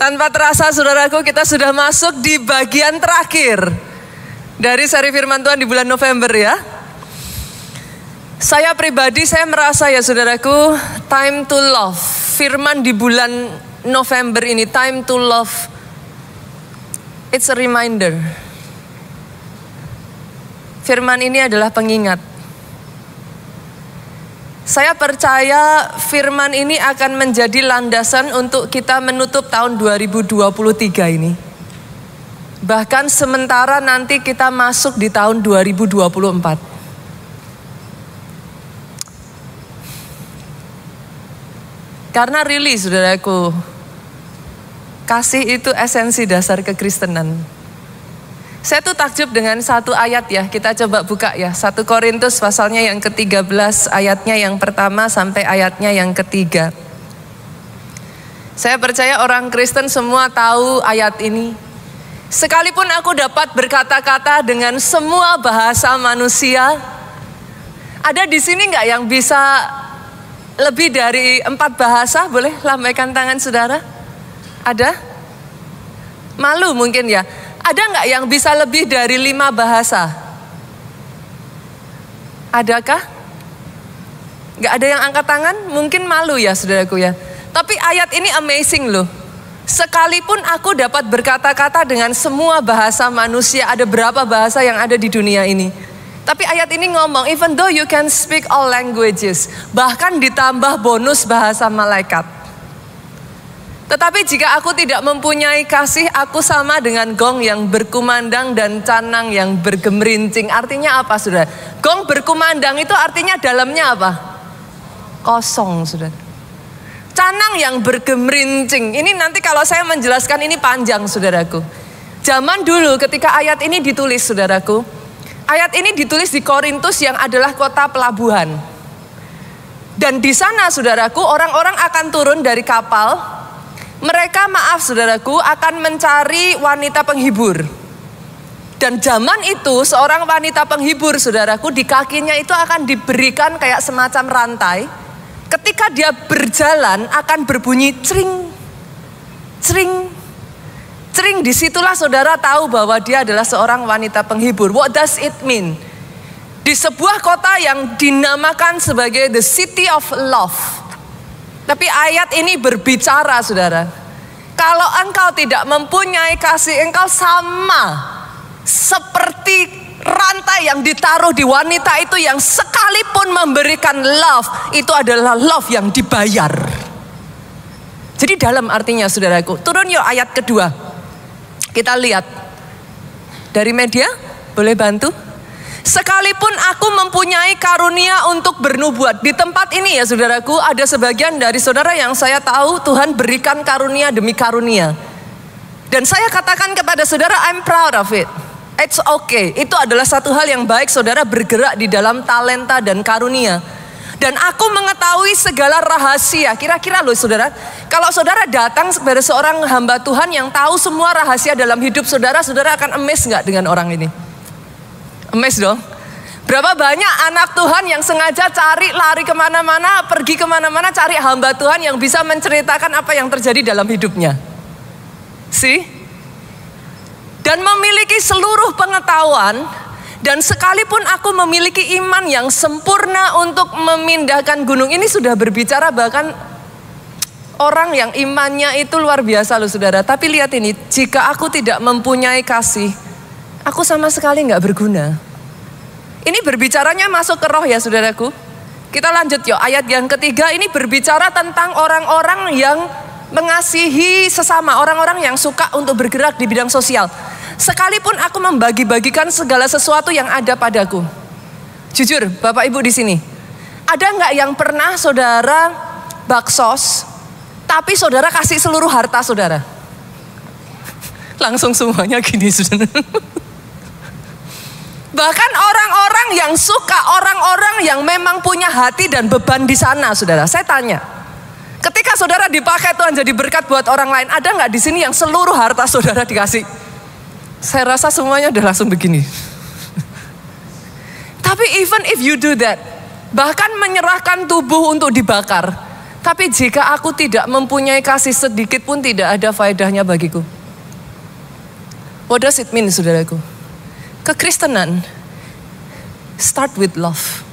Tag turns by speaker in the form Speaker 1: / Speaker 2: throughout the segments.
Speaker 1: Tanpa terasa saudaraku, kita sudah masuk di bagian terakhir dari seri firman Tuhan di bulan November ya. Saya pribadi, saya merasa ya saudaraku, time to love. Firman di bulan November ini, time to love. It's a reminder. Firman ini adalah pengingat. Saya percaya firman ini akan menjadi landasan untuk kita menutup tahun 2023 ini. Bahkan sementara nanti kita masuk di tahun 2024. Karena really saudaraku, kasih itu esensi dasar kekristenan. Saya tuh takjub dengan satu ayat ya, kita coba buka ya. 1 Korintus pasalnya yang ke-13, ayatnya yang pertama sampai ayatnya yang ketiga. Saya percaya orang Kristen semua tahu ayat ini. Sekalipun aku dapat berkata-kata dengan semua bahasa manusia, ada di sini nggak yang bisa lebih dari 4 bahasa? Boleh lambaikan tangan saudara? Ada? Malu mungkin ya. Ada nggak yang bisa lebih dari 5 bahasa? Adakah? Nggak ada yang angkat tangan? Mungkin malu ya saudaraku ya. Tapi ayat ini amazing loh. Sekalipun aku dapat berkata-kata dengan semua bahasa manusia, ada berapa bahasa yang ada di dunia ini? Tapi ayat ini ngomong, even though you can speak all languages, bahkan ditambah bonus bahasa malaikat. Tetapi jika aku tidak mempunyai kasih, aku sama dengan gong yang berkumandang dan canang yang bergemerincing. Artinya apa saudara? Gong berkumandang itu artinya dalamnya apa? Kosong saudara. Canang yang bergemerincing. Ini nanti kalau saya menjelaskan ini panjang saudaraku. Zaman dulu ketika ayat ini ditulis saudaraku. Ayat ini ditulis di Korintus yang adalah kota pelabuhan. Dan di sana saudaraku, orang-orang akan turun dari kapal. Mereka saudaraku akan mencari wanita penghibur. Dan zaman itu seorang wanita penghibur saudaraku, di kakinya itu akan diberikan kayak semacam rantai. Ketika dia berjalan akan berbunyi cring, cring, cring. Disitulah saudara tahu bahwa dia adalah seorang wanita penghibur. What does it mean? Di sebuah kota yang dinamakan sebagai the city of love. Tapi ayat ini berbicara saudara, kalau engkau tidak mempunyai kasih, engkau sama seperti rantai yang ditaruh di wanita itu yang sekalipun memberikan love, itu adalah love yang dibayar. Jadi dalam artinya saudaraku, turun yuk ayat kedua. Kita lihat dari media, boleh bantu? Sekalipun aku mempunyai karunia untuk bernubuat. Di tempat ini ya saudaraku, ada sebagian dari saudara yang saya tahu Tuhan berikan karunia demi karunia. Dan saya katakan kepada saudara, I'm proud of it. It's okay. Itu adalah satu hal yang baik saudara bergerak di dalam talenta dan karunia. Dan aku mengetahui segala rahasia. Kira-kira loh saudara, kalau saudara datang kepada seorang hamba Tuhan yang tahu semua rahasia dalam hidup saudara, saudara akan amazed gak dengan orang ini? Amazed dong. Berapa banyak anak Tuhan yang sengaja lari kemana-mana, pergi kemana-mana, cari hamba Tuhan yang bisa menceritakan apa yang terjadi dalam hidupnya. See? Dan memiliki seluruh pengetahuan. Dan sekalipun aku memiliki iman yang sempurna untuk memindahkan gunung. Ini sudah berbicara bahkan orang yang imannya itu luar biasa loh saudara. Tapi lihat ini, jika aku tidak mempunyai kasih, aku sama sekali gak berguna. Ini berbicaranya masuk ke roh ya saudaraku. Kita lanjut yuk, ayat yang ketiga ini berbicara tentang orang-orang yang mengasihi sesama. Orang-orang yang suka untuk bergerak di bidang sosial. Sekalipun aku membagi-bagikan segala sesuatu yang ada padaku. Jujur Bapak Ibu di sini, ada gak yang pernah saudara baksos, tapi saudara kasih seluruh harta saudara? Langsung semuanya gini saudara. Bahkan orang-orang yang suka, orang-orang yang memang punya hati dan beban di sana, saudara. Saya tanya, ketika saudara dipakai Tuhan jadi berkat buat orang lain, ada nggak di sini yang seluruh harta saudara dikasih? Saya rasa semuanya udah langsung begini. Tapi even if you do that, bahkan menyerahkan tubuh untuk dibakar, Tapi jika aku tidak mempunyai kasih sedikit pun tidak ada faedahnya bagiku. What does it mean, saudaraku? Kekristenan start with love.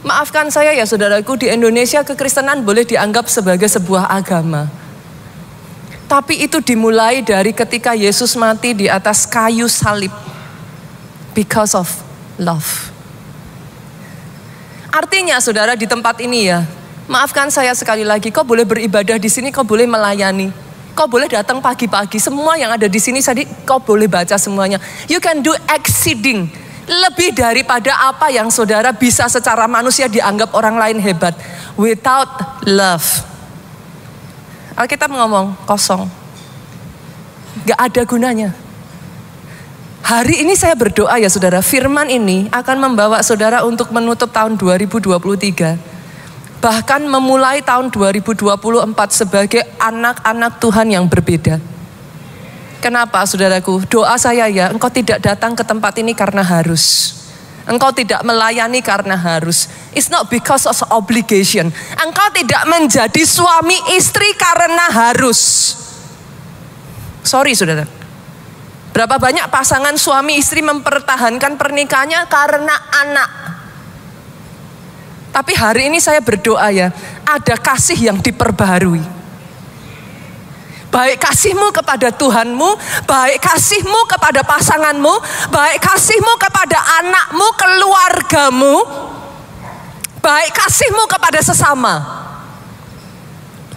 Speaker 1: Maafkan saya ya saudaraku, di Indonesia kekristenan boleh dianggap sebagai sebuah agama. Tapi itu dimulai dari ketika Yesus mati di atas kayu salib. Because of love. Artinya saudara di tempat ini ya, maafkan saya sekali lagi, kau boleh beribadah di sini, kau boleh melayani. Kau boleh datang pagi-pagi, semua yang ada di sini tadi kau boleh baca semuanya. You can do exceeding, lebih daripada apa yang saudara bisa secara manusia dianggap orang lain hebat. Without love. Alkitab ngomong kosong. Gak ada gunanya. Hari ini saya berdoa ya saudara, firman ini akan membawa saudara untuk menutup tahun 2023. Bahkan memulai tahun 2024 sebagai anak-anak Tuhan yang berbeda. Kenapa saudaraku? Doa saya ya, engkau tidak datang ke tempat ini karena harus. Engkau tidak melayani karena harus. It's not because of obligation. Engkau tidak menjadi suami istri karena harus. Sorry saudara. Berapa banyak pasangan suami istri mempertahankan pernikahannya karena anak. Tapi hari ini saya berdoa ya, ada kasih yang diperbaharui. Baik kasihmu kepada Tuhanmu, baik kasihmu kepada pasanganmu, baik kasihmu kepada anakmu, keluargamu, baik kasihmu kepada sesama.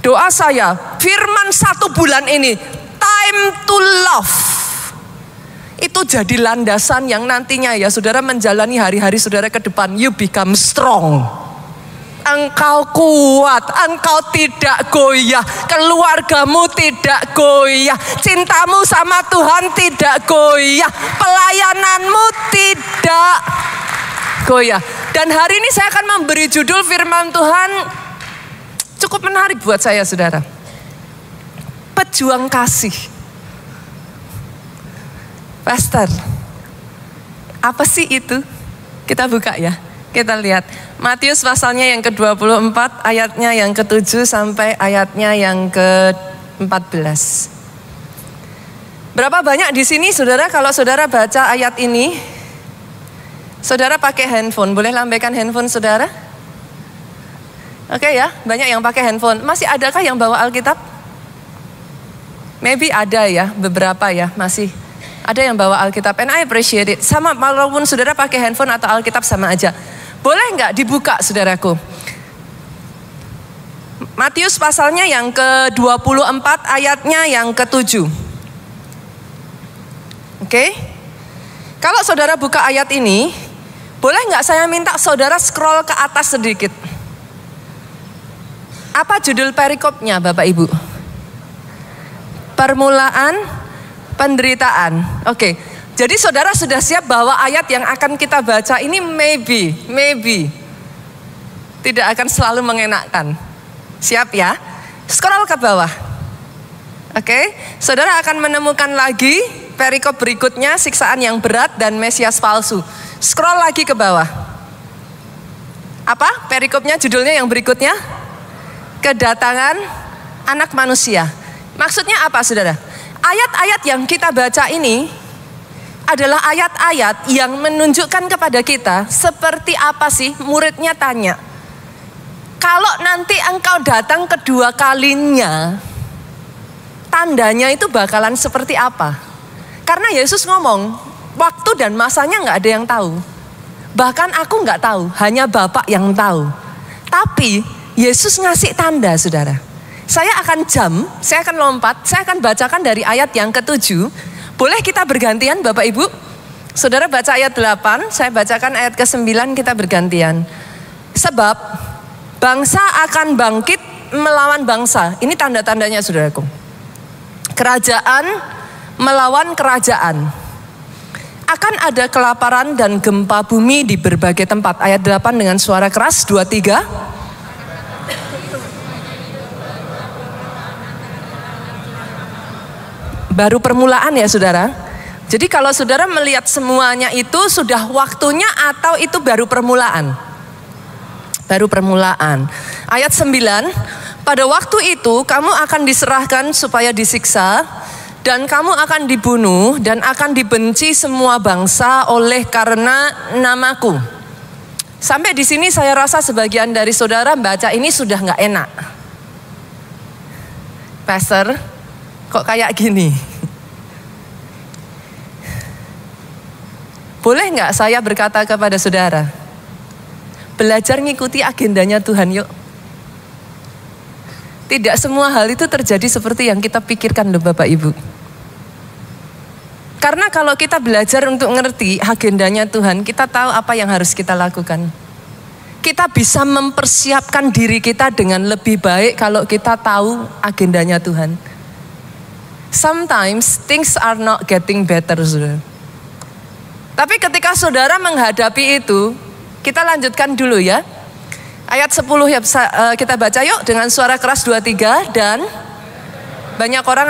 Speaker 1: Doa saya, firman 1 bulan ini, time to love. Itu jadi landasan yang nantinya ya saudara menjalani hari-hari saudara ke depan. You become strong. Engkau kuat, engkau tidak goyah, keluargamu tidak goyah, cintamu sama Tuhan tidak goyah, pelayananmu tidak goyah. Dan hari ini saya akan memberi judul firman Tuhan cukup menarik buat saya saudara. Pejuang kasih. Pastor, apa sih itu? Kita buka ya, kita lihat. Matius pasalnya yang ke-24, ayatnya yang ke-7 sampai ayatnya yang ke-14. Berapa banyak di sini saudara kalau saudara baca ayat ini, saudara pakai handphone, boleh lambaikan handphone saudara? Oke ya, banyak yang pakai handphone. Masih adakah yang bawa Alkitab? Maybe ada ya, beberapa ya, masih. Ada yang bawa Alkitab, and I appreciate it. Sama walaupun saudara pakai handphone atau Alkitab sama aja. Boleh nggak dibuka saudaraku? Matius pasalnya yang ke-24 ayatnya yang ke-7. Oke? Kalau saudara buka ayat ini, boleh nggak saya minta saudara scroll ke atas sedikit? Apa judul perikopnya Bapak Ibu? Permulaan penderitaan. Oke. Jadi saudara sudah siap bahwa ayat yang akan kita baca ini maybe tidak akan selalu mengenakkan. Siap ya? Scroll ke bawah. Oke. Saudara akan menemukan lagi perikop berikutnya, siksaan yang berat dan Mesias palsu. Scroll lagi ke bawah. Apa? Perikopnya judulnya yang berikutnya? Kedatangan anak manusia. Maksudnya apa saudara? Ayat-ayat yang kita baca ini adalah ayat-ayat yang menunjukkan kepada kita seperti apa sih, muridnya tanya. Kalau nanti engkau datang kedua kalinya, tandanya itu bakalan seperti apa? Karena Yesus ngomong, waktu dan masanya gak ada yang tahu. Bahkan aku gak tahu, hanya Bapa yang tahu. Tapi Yesus ngasih tanda saudara. Saya akan lompat, saya akan bacakan dari ayat yang ke-7. Boleh kita bergantian Bapak Ibu? Saudara baca ayat 8, saya bacakan ayat ke-9, kita bergantian. Sebab bangsa akan bangkit melawan bangsa. Ini tanda-tandanya saudaraku. Kerajaan melawan kerajaan. Akan ada kelaparan dan gempa bumi di berbagai tempat. Ayat 8 dengan suara keras, 2, 3. Baru permulaan ya saudara. Jadi kalau saudara melihat semuanya itu sudah waktunya atau itu baru permulaan? Baru permulaan. Ayat 9, pada waktu itu kamu akan diserahkan supaya disiksa, dan kamu akan dibunuh dan akan dibenci semua bangsa oleh karena namaku. Sampai di sini saya rasa sebagian dari saudara baca ini sudah nggak enak. Pastor, kok kayak gini? Boleh nggak saya berkata kepada saudara, belajar ngikuti agendanya Tuhan yuk. Tidak semua hal itu terjadi seperti yang kita pikirkan loh Bapak Ibu. Karena kalau kita belajar untuk ngerti agendanya Tuhan, kita tahu apa yang harus kita lakukan. Kita bisa mempersiapkan diri kita dengan lebih baik kalau kita tahu agendanya Tuhan. Sometimes things are not getting better, saudara. Tapi ketika saudara menghadapi itu, kita lanjutkan dulu ya. Ayat 10 ya, kita baca yuk dengan suara keras 2-3. Dan banyak orang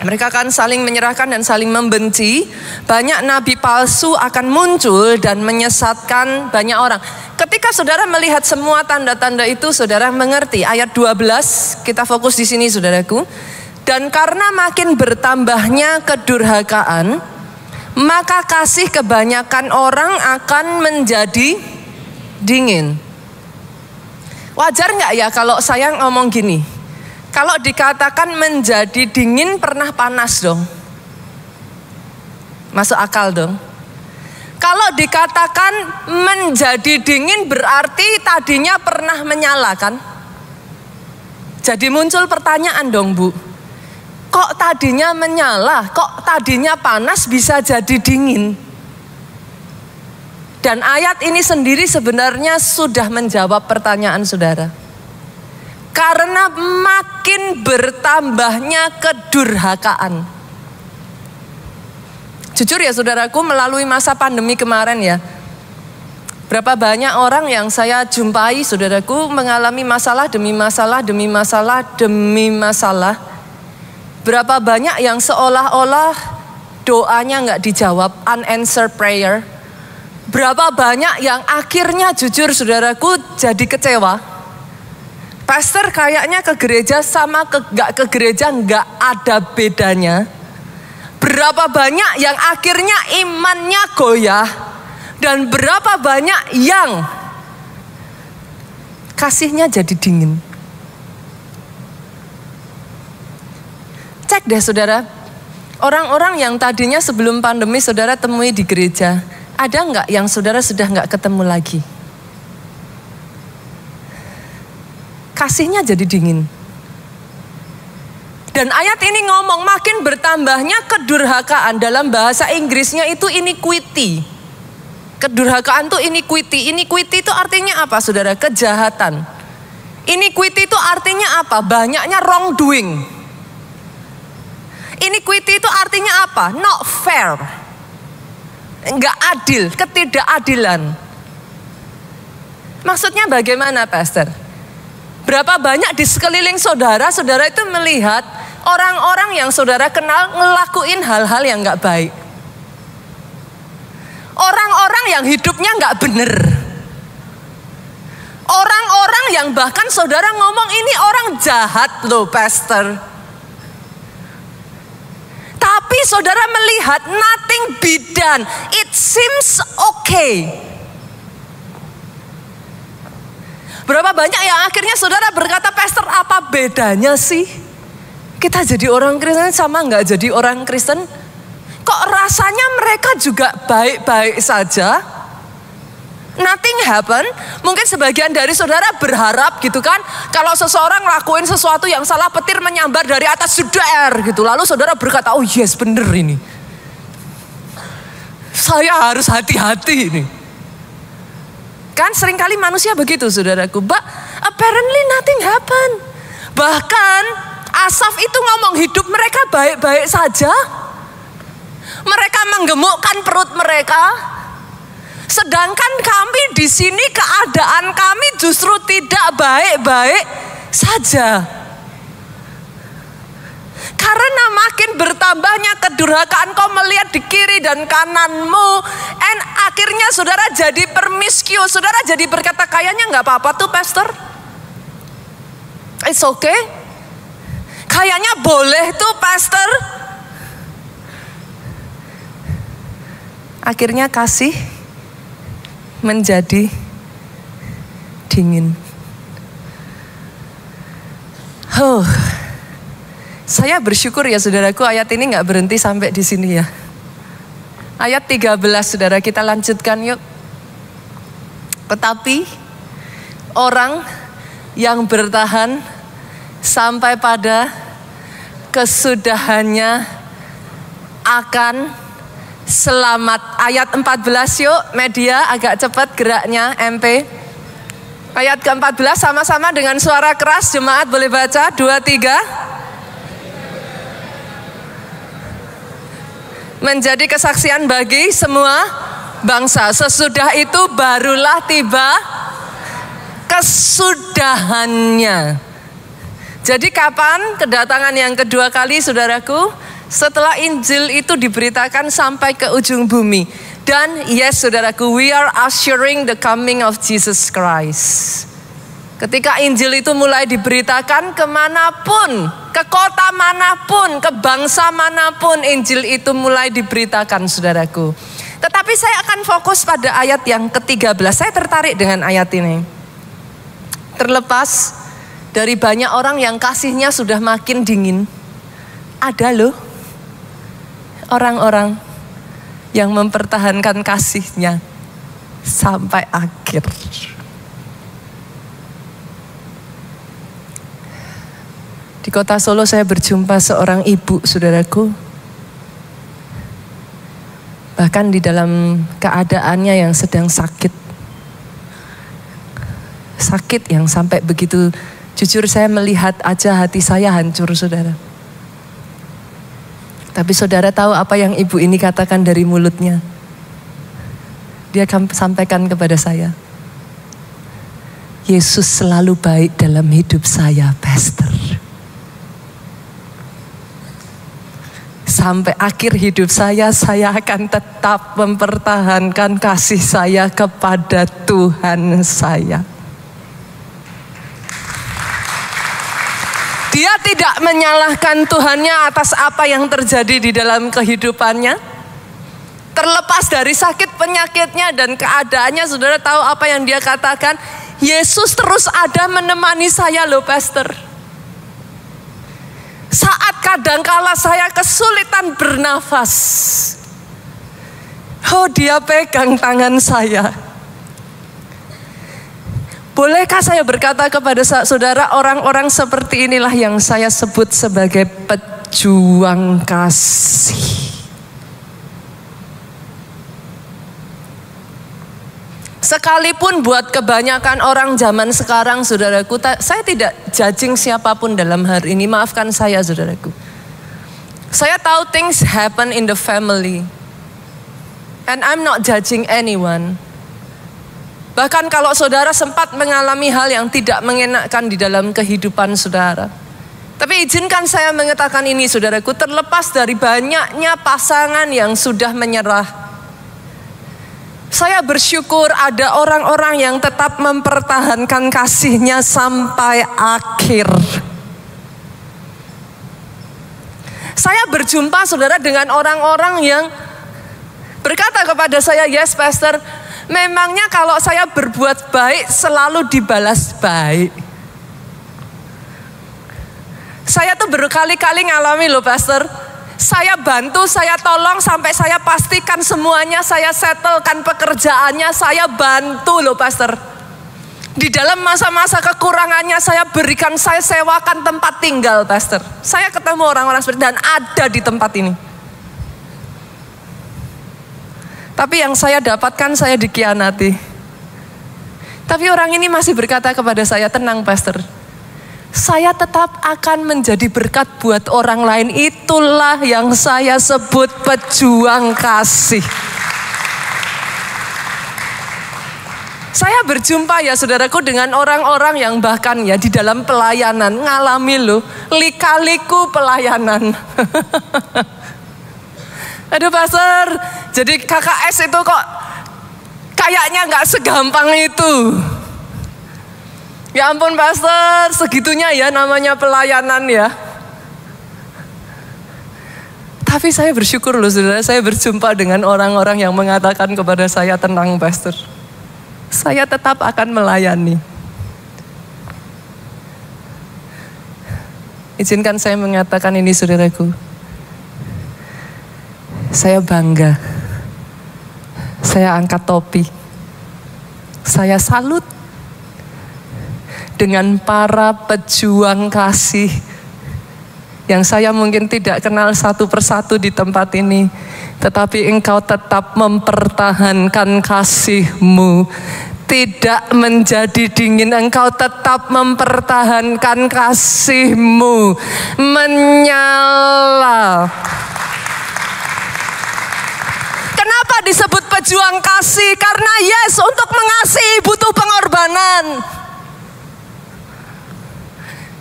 Speaker 1: mereka akan saling menyerahkan dan saling membenci. Banyak nabi palsu akan muncul dan menyesatkan banyak orang. Ketika saudara melihat semua tanda-tanda itu, saudara mengerti. Ayat 12, kita fokus di sini saudaraku. Dan karena makin bertambahnya kedurhakaan, maka kasih kebanyakan orang akan menjadi dingin. Wajar nggak ya kalau saya ngomong gini? Kalau dikatakan menjadi dingin, pernah panas dong? Masuk akal dong? Kalau dikatakan menjadi dingin berarti tadinya pernah menyala kan? Jadi muncul pertanyaan dong Bu. Kok tadinya menyala, kok tadinya panas bisa jadi dingin? Dan ayat ini sendiri sebenarnya sudah menjawab pertanyaan saudara. Karena makin bertambahnya kedurhakaan. Jujur ya saudaraku, melalui masa pandemi kemarin ya, berapa banyak orang yang saya jumpai saudaraku mengalami masalah demi masalah demi masalah demi masalah. Berapa banyak yang seolah-olah doanya nggak dijawab, unanswered prayer. Berapa banyak yang akhirnya jujur saudaraku jadi kecewa. Pastor kayaknya ke gereja sama gak ke gereja gak ada bedanya. Berapa banyak yang akhirnya imannya goyah. Dan berapa banyak yang kasihnya jadi dingin. Cek deh saudara. Orang-orang yang tadinya sebelum pandemi saudara temui di gereja. Ada gak yang saudara sudah gak ketemu lagi? Kasihnya jadi dingin. Dan ayat ini ngomong makin bertambahnya kedurhakaan. Dalam bahasa Inggrisnya itu iniquity. Kedurhakaan itu iniquity. Iniquity itu artinya apa saudara? Kejahatan. Iniquity itu artinya apa? Banyaknya wrongdoing. Iniquity itu artinya apa? Not fair. Enggak adil, ketidakadilan. Maksudnya bagaimana Pastor? Berapa banyak di sekeliling saudara, saudara itu melihat orang-orang yang saudara kenal ngelakuin hal-hal yang gak baik. Orang-orang yang hidupnya gak bener. Orang-orang yang bahkan saudara ngomong ini orang jahat loh Pastor. Tapi saudara melihat nothing be done. It seems okay. Berapa banyak yang akhirnya saudara berkata, Pastor apa bedanya sih? Kita jadi orang Kristen sama nggak jadi orang Kristen? Kok rasanya mereka juga baik-baik saja? Nothing happen. Mungkin sebagian dari saudara berharap gitu kan. Kalau seseorang ngelakuin sesuatu yang salah petir menyambar dari atas suder gitu. Lalu saudara berkata, oh yes bener ini. Saya harus hati-hati ini. Kan seringkali manusia begitu saudaraku. But apparently nothing happen. Bahkan Asaf itu ngomong hidup mereka baik-baik saja. Mereka menggemukkan perut mereka. Sedangkan kami di sini keadaan kami justru tidak baik-baik saja. Karena makin bertambahnya kedurhakaan, kau melihat di kiri dan kananmu, And akhirnya saudara jadi permiscue. Saudara jadi berkata, kayaknya nggak apa-apa tuh pastor. It's okay. Kayaknya boleh tuh pastor. Akhirnya kasih menjadi dingin. Saya bersyukur ya saudaraku, ayat ini nggak berhenti sampai di sini ya. Ayat 13 saudara, kita lanjutkan yuk. Tetapi orang yang bertahan sampai pada kesudahannya akan selamat. Ayat 14 yuk, media agak cepat geraknya, MP. Ayat ke-14 sama-sama dengan suara keras, jemaat boleh baca, 2, 3. Menjadi kesaksian bagi semua bangsa. Sesudah itu barulah tiba kesudahannya. Jadi kapan kedatangan yang kedua kali saudaraku? Setelah Injil itu diberitakan sampai ke ujung bumi. Dan yes saudaraku, we are ushering the coming of Jesus Christ. Ketika Injil itu mulai diberitakan kemanapun, ke kota manapun, ke bangsa manapun, Injil itu mulai diberitakan saudaraku. Tetapi saya akan fokus pada ayat yang ke-13. Saya tertarik dengan ayat ini. Terlepas dari banyak orang yang kasihnya sudah makin dingin, ada loh orang-orang yang mempertahankan kasihnya sampai akhir. Di kota Solo saya berjumpa seorang ibu saudaraku. Bahkan di dalam keadaannya yang sedang sakit. Sakit yang sampai begitu, jujur saya melihat aja hati saya hancur saudara. Tapi saudara tahu apa yang ibu ini katakan dari mulutnya? Dia akan sampaikan kepada saya. Yesus selalu baik dalam hidup saya, pastor. Sampai akhir hidup saya akan tetap mempertahankan kasih saya kepada Tuhan saya. Dia tidak menyalahkan Tuhannya atas apa yang terjadi di dalam kehidupannya. Terlepas dari sakit penyakitnya dan keadaannya, saudara tahu apa yang dia katakan? Yesus terus ada menemani saya loh pastor. Saat kadangkala saya kesulitan bernafas, dia pegang tangan saya. Bolehkah saya berkata kepada saudara, orang-orang seperti inilah yang saya sebut sebagai pejuang kasih. Sekalipun buat kebanyakan orang zaman sekarang saudaraku, saya tidak judging siapapun dalam hari ini, maafkan saya saudaraku. Saya tahu things happen in the family. And I'm not judging anyone. Bahkan kalau saudara sempat mengalami hal yang tidak mengenakan di dalam kehidupan saudara. Tapi izinkan saya mengatakan ini saudaraku, terlepas dari banyaknya pasangan yang sudah menyerah. Saya bersyukur ada orang-orang yang tetap mempertahankan kasihnya sampai akhir. Saya berjumpa saudara dengan orang-orang yang berkata kepada saya, yes pastor, memangnya kalau saya berbuat baik selalu dibalas baik. Saya tuh berkali-kali ngalami loh pastor. Saya bantu, saya tolong sampai saya pastikan semuanya, saya settlekan pekerjaannya, saya bantu loh pastor. Di dalam masa-masa kekurangannya saya berikan, saya sewakan tempat tinggal pastor. Saya ketemu orang-orang seperti dan ada di tempat ini. Tapi yang saya dapatkan saya dikhianati. Tapi orang ini masih berkata kepada saya, tenang pastor. Saya tetap akan menjadi berkat buat orang lain. Itulah yang saya sebut pejuang kasih. Saya berjumpa ya saudaraku dengan orang-orang yang bahkan ya di dalam pelayanan ngalami loh lika-liku pelayanan. Aduh pastor, jadi KKS itu kok kayaknya gak segampang itu. Ya ampun pastor, segitunya ya namanya pelayanan ya. Tapi saya bersyukur loh saudara, saya berjumpa dengan orang-orang yang mengatakan kepada saya, tenang pastor, saya tetap akan melayani. Izinkan saya mengatakan ini saudaraku. Saya bangga. Saya angkat topi. Saya salut dengan para pejuang kasih yang saya mungkin tidak kenal satu persatu di tempat ini, tetapi engkau tetap mempertahankan kasih-Mu, tidak menjadi dingin. Engkau tetap mempertahankan kasih-Mu, menyala. Kenapa disebut pejuang kasih? Karena yes, untuk mengasihi butuh pengorbanan.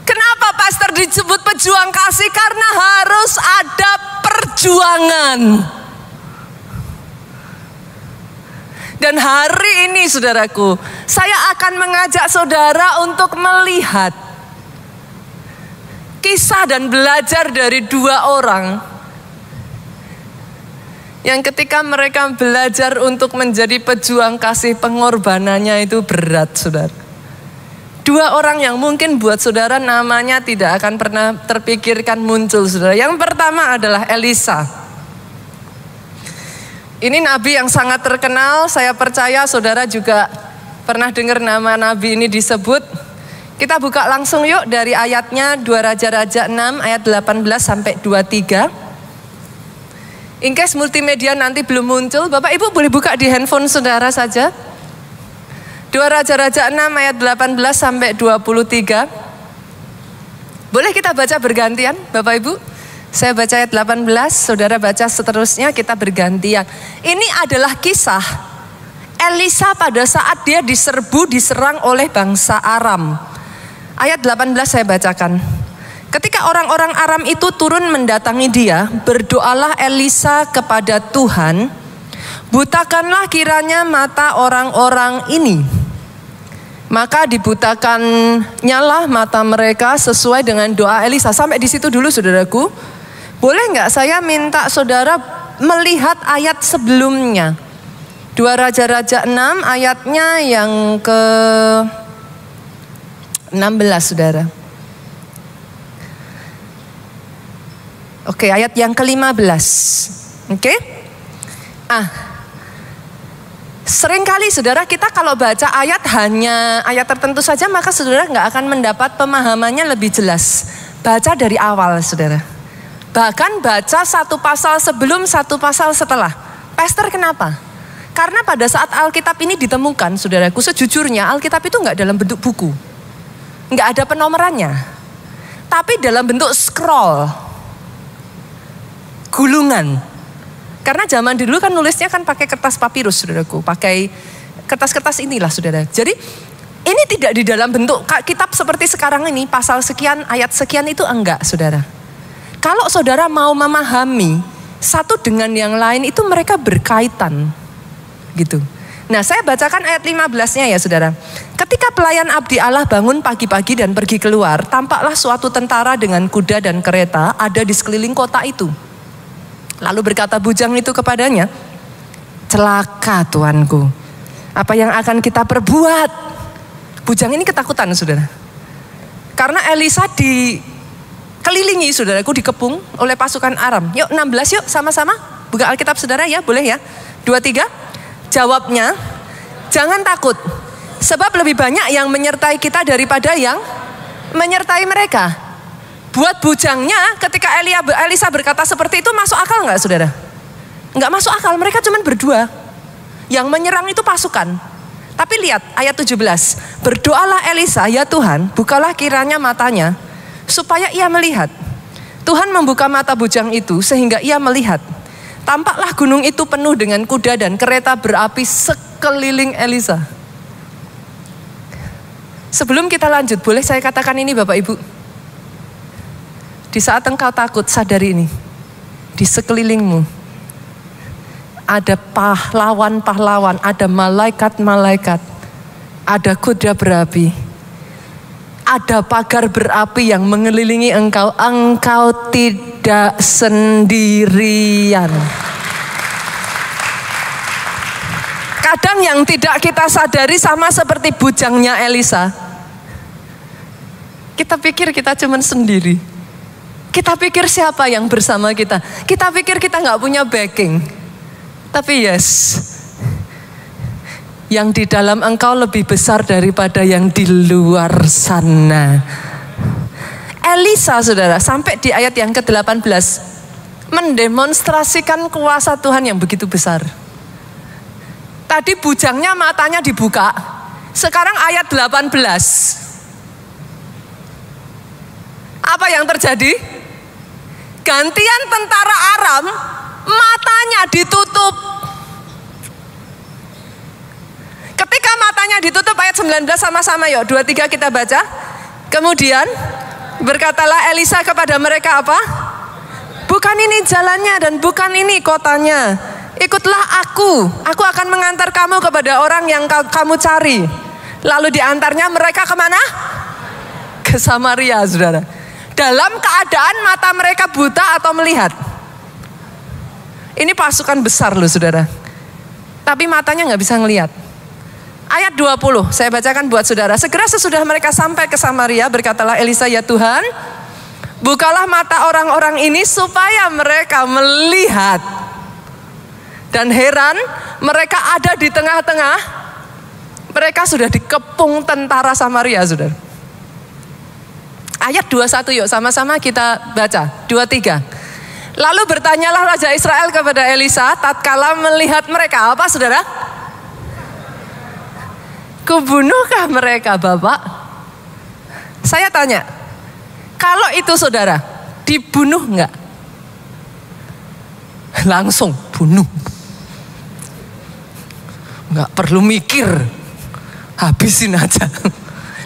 Speaker 1: Kenapa pastor disebut pejuang kasih? Karena harus ada perjuangan. Dan hari ini saudaraku, saya akan mengajak saudara untuk melihat kisah dan belajar dari dua orang yang ketika mereka belajar untuk menjadi pejuang kasih, pengorbanannya itu berat saudara. Dua orang yang mungkin buat saudara namanya tidak akan pernah terpikirkan muncul saudara. Yang pertama adalah Elisa. Ini nabi yang sangat terkenal, saya percaya saudara juga pernah dengar nama nabi ini disebut. Kita buka langsung yuk dari ayatnya 2 Raja-Raja 6 ayat 18 sampai 23. In case multimedia nanti belum muncul, Bapak Ibu boleh buka di handphone saudara saja. 2 Raja-Raja 6 ayat 18 sampai 23. Boleh kita baca bergantian Bapak Ibu? Saya baca ayat 18, saudara baca seterusnya, kita bergantian. Ini adalah kisah Elisa pada saat dia diserang oleh bangsa Aram. Ayat 18 saya bacakan. Ketika orang-orang Aram itu turun mendatangi dia, berdoalah Elisa kepada Tuhan, butakanlah kiranya mata orang-orang ini. Maka dibutakannya lah mata mereka sesuai dengan doa Elisa. Sampai di situ dulu saudaraku. Boleh nggak saya minta saudara melihat ayat sebelumnya? 2 Raja-Raja 6 ayatnya yang ke 16 saudara. Oke, ayat yang ke-15. Oke. Seringkali saudara kita kalau baca ayat hanya ayat tertentu saja, maka saudara nggak akan mendapat pemahamannya lebih jelas. Baca dari awal saudara. Bahkan baca satu pasal sebelum, satu pasal setelah. Pastor kenapa? Karena pada saat Alkitab ini ditemukan saudaraku, sejujurnya Alkitab itu nggak dalam bentuk buku. Nggak ada penomorannya. Tapi dalam bentuk scroll. Gulungan. Karena zaman dulu kan nulisnya kan pakai kertas papirus saudaraku, pakai kertas-kertas inilah saudara. Jadi ini tidak di dalam bentuk kitab seperti sekarang ini, pasal sekian, ayat sekian itu enggak saudara. Kalau saudara mau memahami satu dengan yang lain itu mereka berkaitan gitu. Nah saya bacakan ayat 15-nya ya saudara. Ketika pelayan abdi Allah bangun pagi-pagi dan pergi keluar, tampaklah suatu tentara dengan kuda dan kereta ada di sekeliling kota itu. Lalu berkata bujang itu kepadanya, celaka tuanku, apa yang akan kita perbuat? Bujang ini ketakutan saudara. Karena Elisa dikelilingi saudaraku, dikepung oleh pasukan Aram. Yuk 16 yuk sama-sama. Buka Alkitab saudara ya, boleh ya. 23. Jawabnya, jangan takut. Sebab lebih banyak yang menyertai kita daripada yang menyertai mereka. Buat bujangnya ketika Elisa berkata seperti itu masuk akal nggak saudara? Nggak masuk akal, mereka cuma berdua. Yang menyerang itu pasukan. Tapi lihat ayat 17. Berdoalah Elisa, ya Tuhan, bukalah kiranya matanya supaya ia melihat. Tuhan membuka mata bujang itu sehingga ia melihat. Tampaklah gunung itu penuh dengan kuda dan kereta berapi sekeliling Elisa. Sebelum kita lanjut, boleh saya katakan ini Bapak Ibu? Di saat engkau takut, sadari ini. Di sekelilingmu ada pahlawan-pahlawan, ada malaikat-malaikat, ada kuda berapi, ada pagar berapi yang mengelilingi engkau. Engkau tidak sendirian. Kadang yang tidak kita sadari sama seperti bujangnya Elisa. Kita pikir kita cuman sendiri. Kita pikir siapa yang bersama kita. Kita pikir kita gak punya backing. Tapi yes, yang di dalam engkau lebih besar daripada yang di luar sana. Elisa, saudara, sampai di ayat yang ke-18 mendemonstrasikan kuasa Tuhan yang begitu besar. Tadi bujangnya matanya dibuka. Sekarang ayat 18. Apa yang terjadi? Gantian tentara Aram, matanya ditutup. Ketika matanya ditutup, ayat 19 sama-sama yuk, 2-3 kita baca. Kemudian berkatalah Elisa kepada mereka apa? Bukan ini jalannya dan bukan ini kotanya. Ikutlah aku akan mengantar kamu kepada orang yang kamu cari. Lalu diantarnya mereka kemana? Ke Samaria, saudara. Dalam keadaan mata mereka buta atau melihat. Ini pasukan besar loh, saudara. Tapi matanya gak bisa ngelihat. Ayat 20, saya bacakan buat saudara. Segera sesudah mereka sampai ke Samaria, berkatalah Elisa, ya Tuhan, bukalah mata orang-orang ini supaya mereka melihat. Dan heran, mereka ada di tengah-tengah. Mereka sudah dikepung tentara Samaria, saudara. Ayat 21 yuk, sama-sama kita baca. 23. Lalu bertanyalah Raja Israel kepada Elisa, tatkala melihat mereka, apa saudara? Kubunuhkah mereka, Bapak? Saya tanya, kalau itu saudara, dibunuh enggak? Langsung bunuh. Enggak perlu mikir, habisin aja.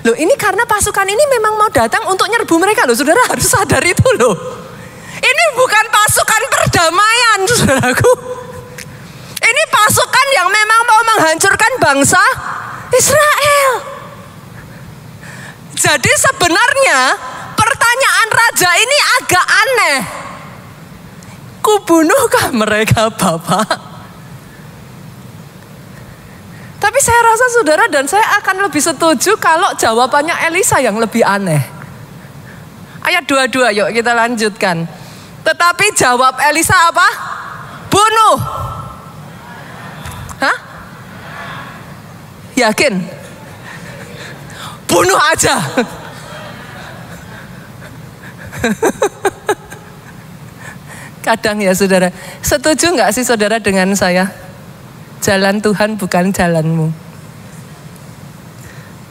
Speaker 1: Loh, ini karena pasukan ini memang mau datang untuk nyerbu mereka loh, saudara harus sadar itu loh. Ini bukan pasukan perdamaian, saudaraku. Ini pasukan yang memang mau menghancurkan bangsa Israel. Jadi sebenarnya pertanyaan raja ini agak aneh. Kubunuhkah mereka, Bapak? Tapi saya rasa saudara dan saya akan lebih setuju kalau jawabannya Elisa yang lebih aneh. Ayat 22 yuk kita lanjutkan. Tetapi jawab Elisa apa? Bunuh. Hah? Yakin? Bunuh aja. Kadang ya saudara, setuju gak sih saudara dengan saya? Jalan Tuhan bukan jalanmu.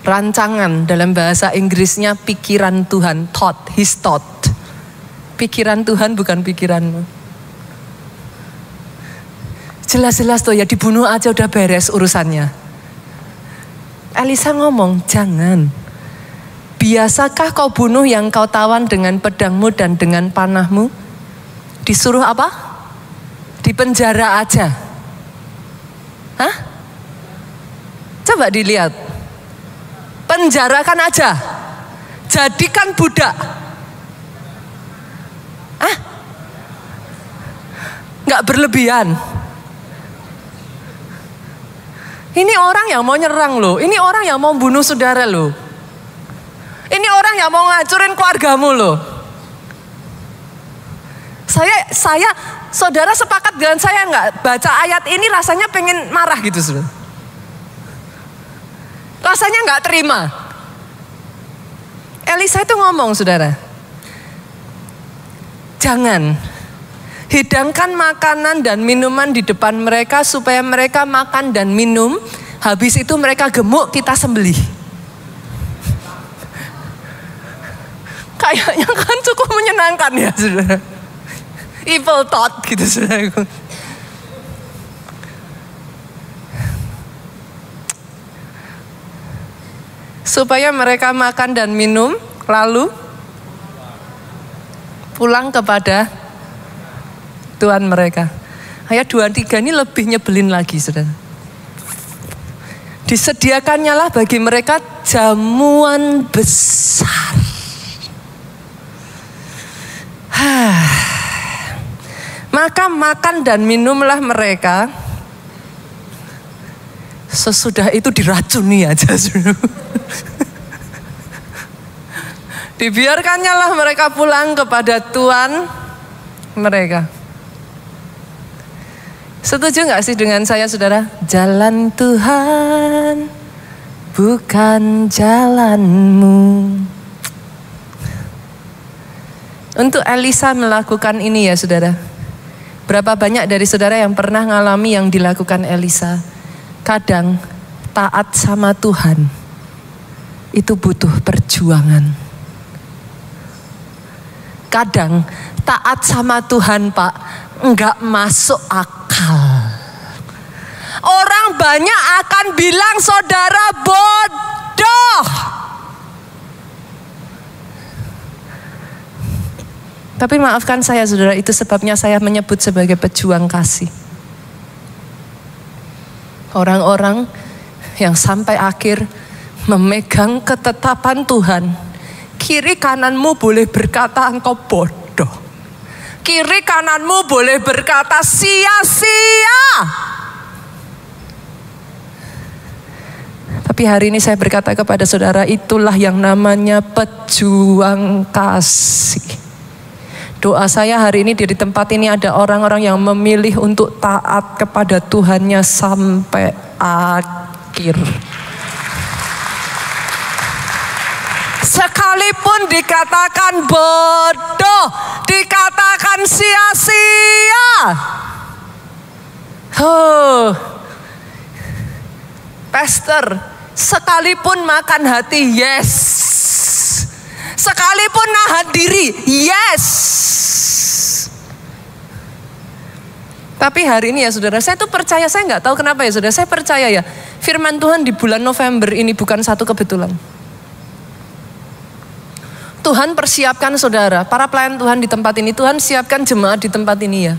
Speaker 1: Rancangan dalam bahasa Inggrisnya pikiran Tuhan, thought, his thought. Pikiran Tuhan bukan pikiranmu. Jelas-jelas tuh ya, dibunuh aja udah beres urusannya. Elisa ngomong, jangan. Biasakah kau bunuh yang kau tawan dengan pedangmu dan dengan panahmu? Disuruh apa? Dipenjara aja. Hah? Coba dilihat. Penjarakan aja. Jadikan budak. Hah? Nggak berlebihan. Ini orang yang mau nyerang loh. Ini orang yang mau bunuh saudara loh. Ini orang yang mau ngancurin keluargamu loh. Saya saudara sepakat dengan saya nggak? Baca ayat ini rasanya pengen marah gitu saudara. Rasanya nggak terima. Elisa itu ngomong saudara, jangan hidangkan makanan dan minuman di depan mereka supaya mereka makan dan minum. Habis itu mereka gemuk, kita sembelih. Kayaknya kan cukup menyenangkan ya saudara. Evil thought gitu saudara. Supaya mereka makan dan minum, lalu pulang kepada Tuhan mereka. Ayat 23 ini lebih nyebelin lagi, saudara. Disediakannya lah bagi mereka jamuan besar. Maka makan dan minumlah mereka. Sesudah itu diracuni aja. Dibiarkannya lah mereka pulang kepada Tuhan mereka. Setuju gak sih dengan saya, saudara? Jalan Tuhan bukan jalanmu. Untuk Elisa melakukan ini ya, saudara. Berapa banyak dari saudara yang pernah ngalami yang dilakukan Elisa? Kadang taat sama Tuhan itu butuh perjuangan. Kadang taat sama Tuhan, Pak, enggak masuk akal. Orang banyak akan bilang saudara bodoh. Tapi maafkan saya, saudara, itu sebabnya saya menyebut sebagai pejuang kasih. Orang-orang yang sampai akhir memegang ketetapan Tuhan. Kiri kananmu boleh berkata engkau bodoh. Kiri kananmu boleh berkata sia-sia. Tapi hari ini saya berkata kepada saudara, itulah yang namanya pejuang kasih. Doa saya hari ini di tempat ini ada orang-orang yang memilih untuk taat kepada Tuhannya sampai akhir. Sekalipun dikatakan bodoh, dikatakan sia-sia. Pastor, sekalipun makan hati, yes. Sekalipun nahan diri, yes. Tapi hari ini ya saudara, saya tuh percaya, saya nggak tahu kenapa ya saudara, saya percaya ya, firman Tuhan di bulan November ini bukan satu kebetulan. Tuhan persiapkan saudara, para pelayan Tuhan di tempat ini, Tuhan siapkan jemaat di tempat ini ya.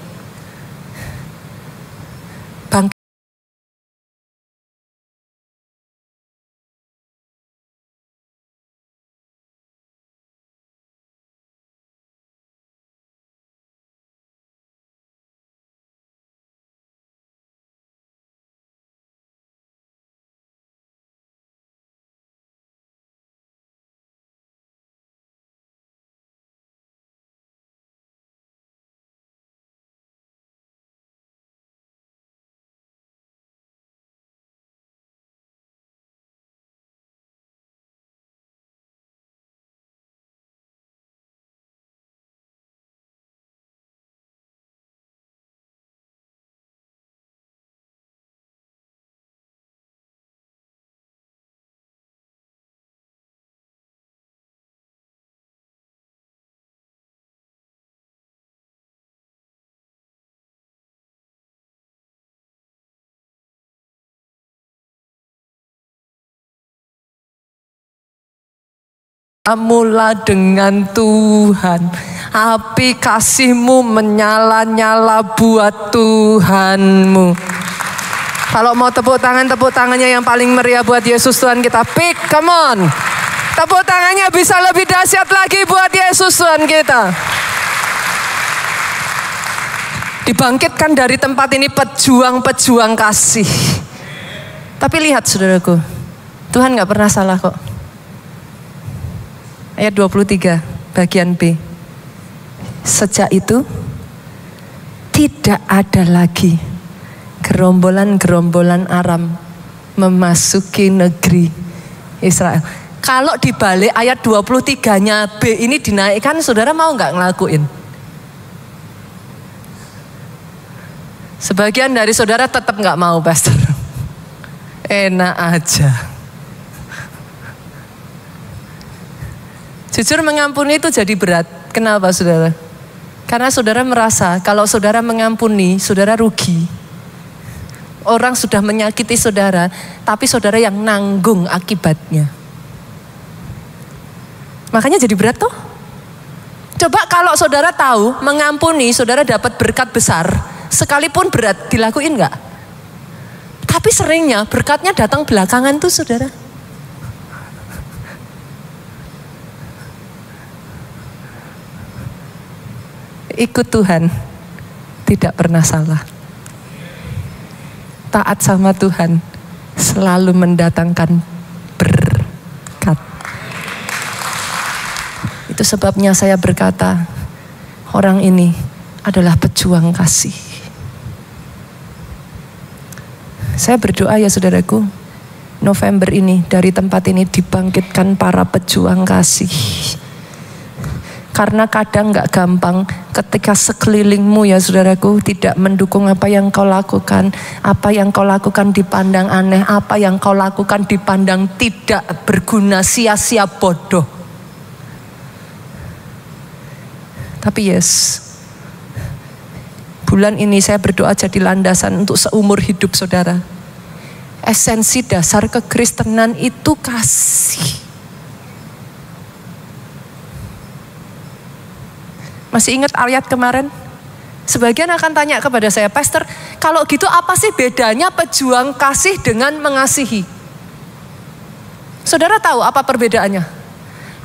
Speaker 1: Mula dengan Tuhan, api kasihmu menyala-nyala buat Tuhanmu. Kalau mau tepuk tangannya yang paling meriah buat Yesus Tuhan kita. Pick, come on. Tepuk tangannya bisa lebih dahsyat lagi buat Yesus Tuhan kita. Dibangkitkan dari tempat ini pejuang-pejuang kasih. Tapi lihat saudaraku, Tuhan gak pernah salah kok. Ayat 23 bagian B. Sejak itu tidak ada lagi gerombolan-gerombolan Aram memasuki negeri Israel. Kalau dibalik ayat 23-nya B ini dinaikkan, saudara mau gak ngelakuin? Sebagian dari saudara tetap gak mau, pastor. Enak aja. Jujur mengampuni itu jadi berat. Kenapa saudara? Karena saudara merasa kalau saudara mengampuni, saudara rugi. Orang sudah menyakiti saudara, tapi saudara yang nanggung akibatnya. Makanya jadi berat toh. Coba kalau saudara tahu mengampuni, saudara dapat berkat besar. sekalipun berat, dilakuin nggak? Tapi seringnya berkatnya datang belakangan tuh saudara. Ikut Tuhan tidak pernah salah. Taat sama Tuhan selalu mendatangkan berkat. Itu sebabnya saya berkata, orang ini adalah pejuang kasih. Saya berdoa ya saudaraku, November ini dari tempat ini dibangkitkan para pejuang kasih. Karena kadang gak gampang ketika sekelilingmu ya saudaraku tidak mendukung apa yang kau lakukan. Apa yang kau lakukan dipandang aneh, apa yang kau lakukan dipandang tidak berguna, sia-sia, bodoh. Tapi yes, bulan ini saya berdoa jadi landasan untuk seumur hidup saudara. Esensi dasar kekristenan itu kasih. Masih ingat ayat kemarin? Sebagian akan tanya kepada saya, Pastor, kalau gitu apa sih bedanya pejuang kasih dengan mengasihi? Saudara tahu apa perbedaannya?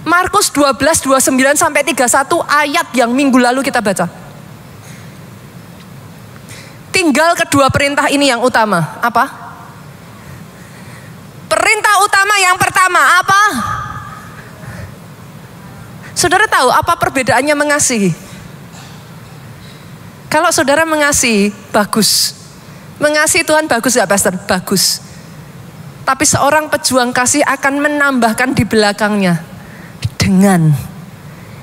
Speaker 1: Markus 12, 29 sampai 31 ayat yang minggu lalu kita baca. Tinggal kedua perintah ini yang utama. Apa? Perintah utama yang pertama apa? Saudara tahu apa perbedaannya mengasihi? Kalau saudara mengasihi, bagus. Mengasihi Tuhan bagus gak Pastor? Bagus. Tapi seorang pejuang kasih akan menambahkan di belakangnya dengan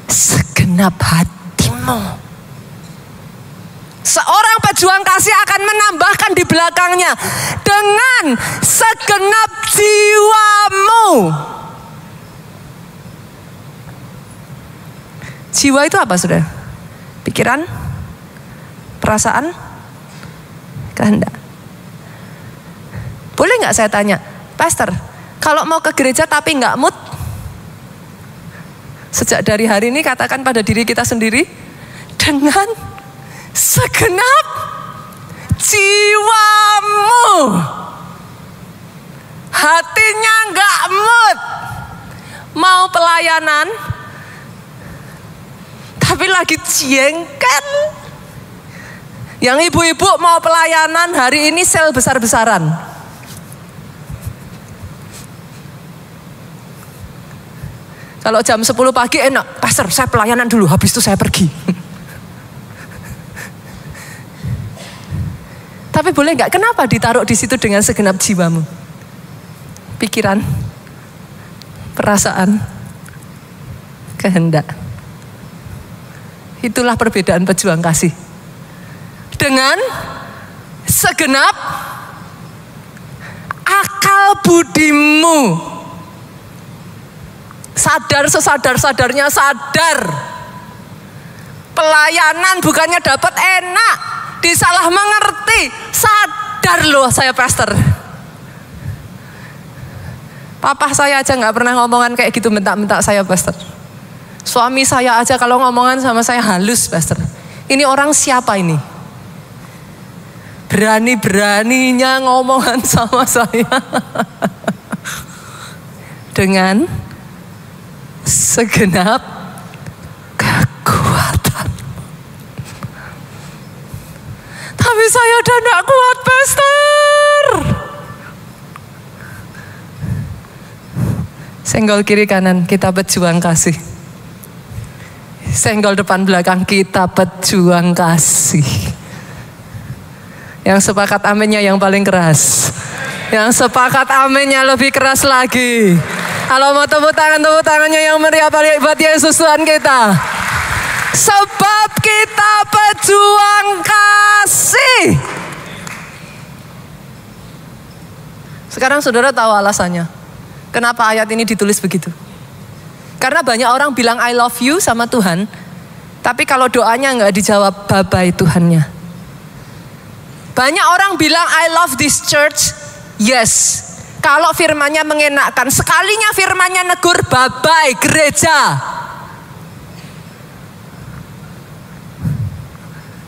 Speaker 1: segenap hatimu. Seorang pejuang kasih akan menambahkan di belakangnya dengan segenap jiwamu. Jiwa itu apa saudara? Pikiran, perasaan, kehendak. Boleh gak saya tanya, Pastor, kalau mau ke gereja tapi gak mood, sejak dari hari ini katakan pada diri kita sendiri, dengan segenap jiwamu. Hatinya gak mood, mau pelayanan, tapi lagi jengkel. Yang ibu-ibu mau pelayanan hari ini sel besar-besaran. Kalau jam 10 pagi enak, Pastor saya pelayanan dulu, habis itu saya pergi. Tapi boleh nggak? Kenapa ditaruh di situ dengan segenap jiwamu? Pikiran, perasaan, kehendak. Itulah perbedaan pejuang kasih. Dengan segenap akal budimu. Sadar sesadar-sadarnya sadar. Pelayanan bukannya dapat enak, disalah mengerti. Sadar loh saya Pastor. Papa saya aja gak pernah ngomongan kayak gitu bentak-bentak saya Pastor. Suami saya aja kalau ngomongan sama saya halus Pastor. Ini orang siapa ini? Berani-beraninya ngomongan sama saya. Dengan segenap kekuatan. Tapi saya udah gak kuat Pastor. Senggol kiri kanan, kita pejuang kasih. Senggol depan belakang, kita pejuang kasih. Yang sepakat aminnya yang paling keras. Yang sepakat aminnya lebih keras lagi. Kalau mau tepuk tangannya yang meriah paling buat Yesus Tuhan kita. Sebab kita pejuang kasih. Sekarang saudara tahu alasannya. Kenapa ayat ini ditulis begitu? Karena banyak orang bilang I love you sama Tuhan, tapi kalau doanya nggak dijawab, bye-bye Tuhannya. Banyak orang bilang I love this church, yes. Kalau firmannya mengenakkan, sekalinya firmannya negur, bye-bye gereja.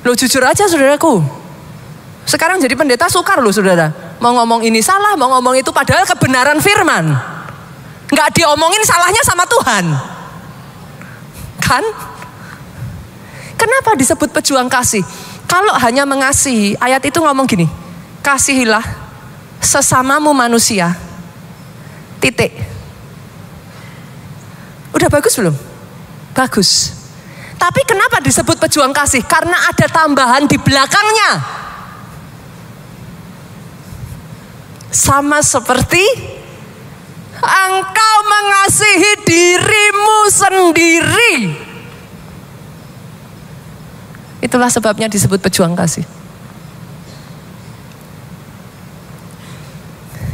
Speaker 1: Loh jujur aja saudaraku, Sekarang jadi pendeta sukar loh saudara. Mau ngomong ini salah, mau ngomong itu, padahal kebenaran firman. Nggak diomongin salahnya sama Tuhan. Kan? Kenapa disebut pejuang kasih? Kalau hanya mengasihi, ayat itu ngomong gini, kasihilah sesamamu manusia. Titik. Udah bagus belum? Bagus. Tapi kenapa disebut pejuang kasih? Karena ada tambahan di belakangnya. Sama seperti engkau mengasihi dirimu sendiri. Itulah sebabnya disebut pejuang kasih.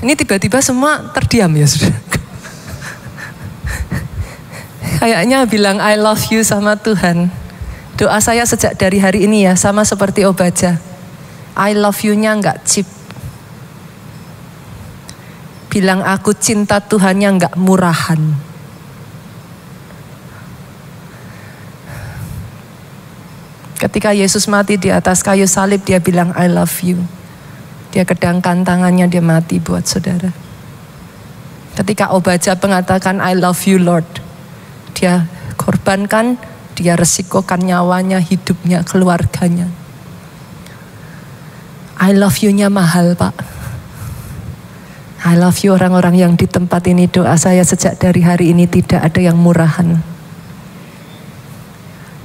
Speaker 1: Ini tiba-tiba semua terdiam ya saudara. Kayaknya bilang I love you sama Tuhan. Doa saya sejak dari hari ini ya, sama seperti Obaja. I love you-nya enggak cheap. Bilang aku cinta Tuhannya enggak murahan. Ketika Yesus mati di atas kayu salib, dia bilang I love you. Dia kedangkan tangannya, dia mati buat saudara. Ketika Obaja mengatakan I love you Lord, dia korbankan, dia resikokan nyawanya, hidupnya, keluarganya. I love you-nya mahal Pak. I love you orang-orang yang di tempat ini. Doa saya sejak dari hari ini tidak ada yang murahan.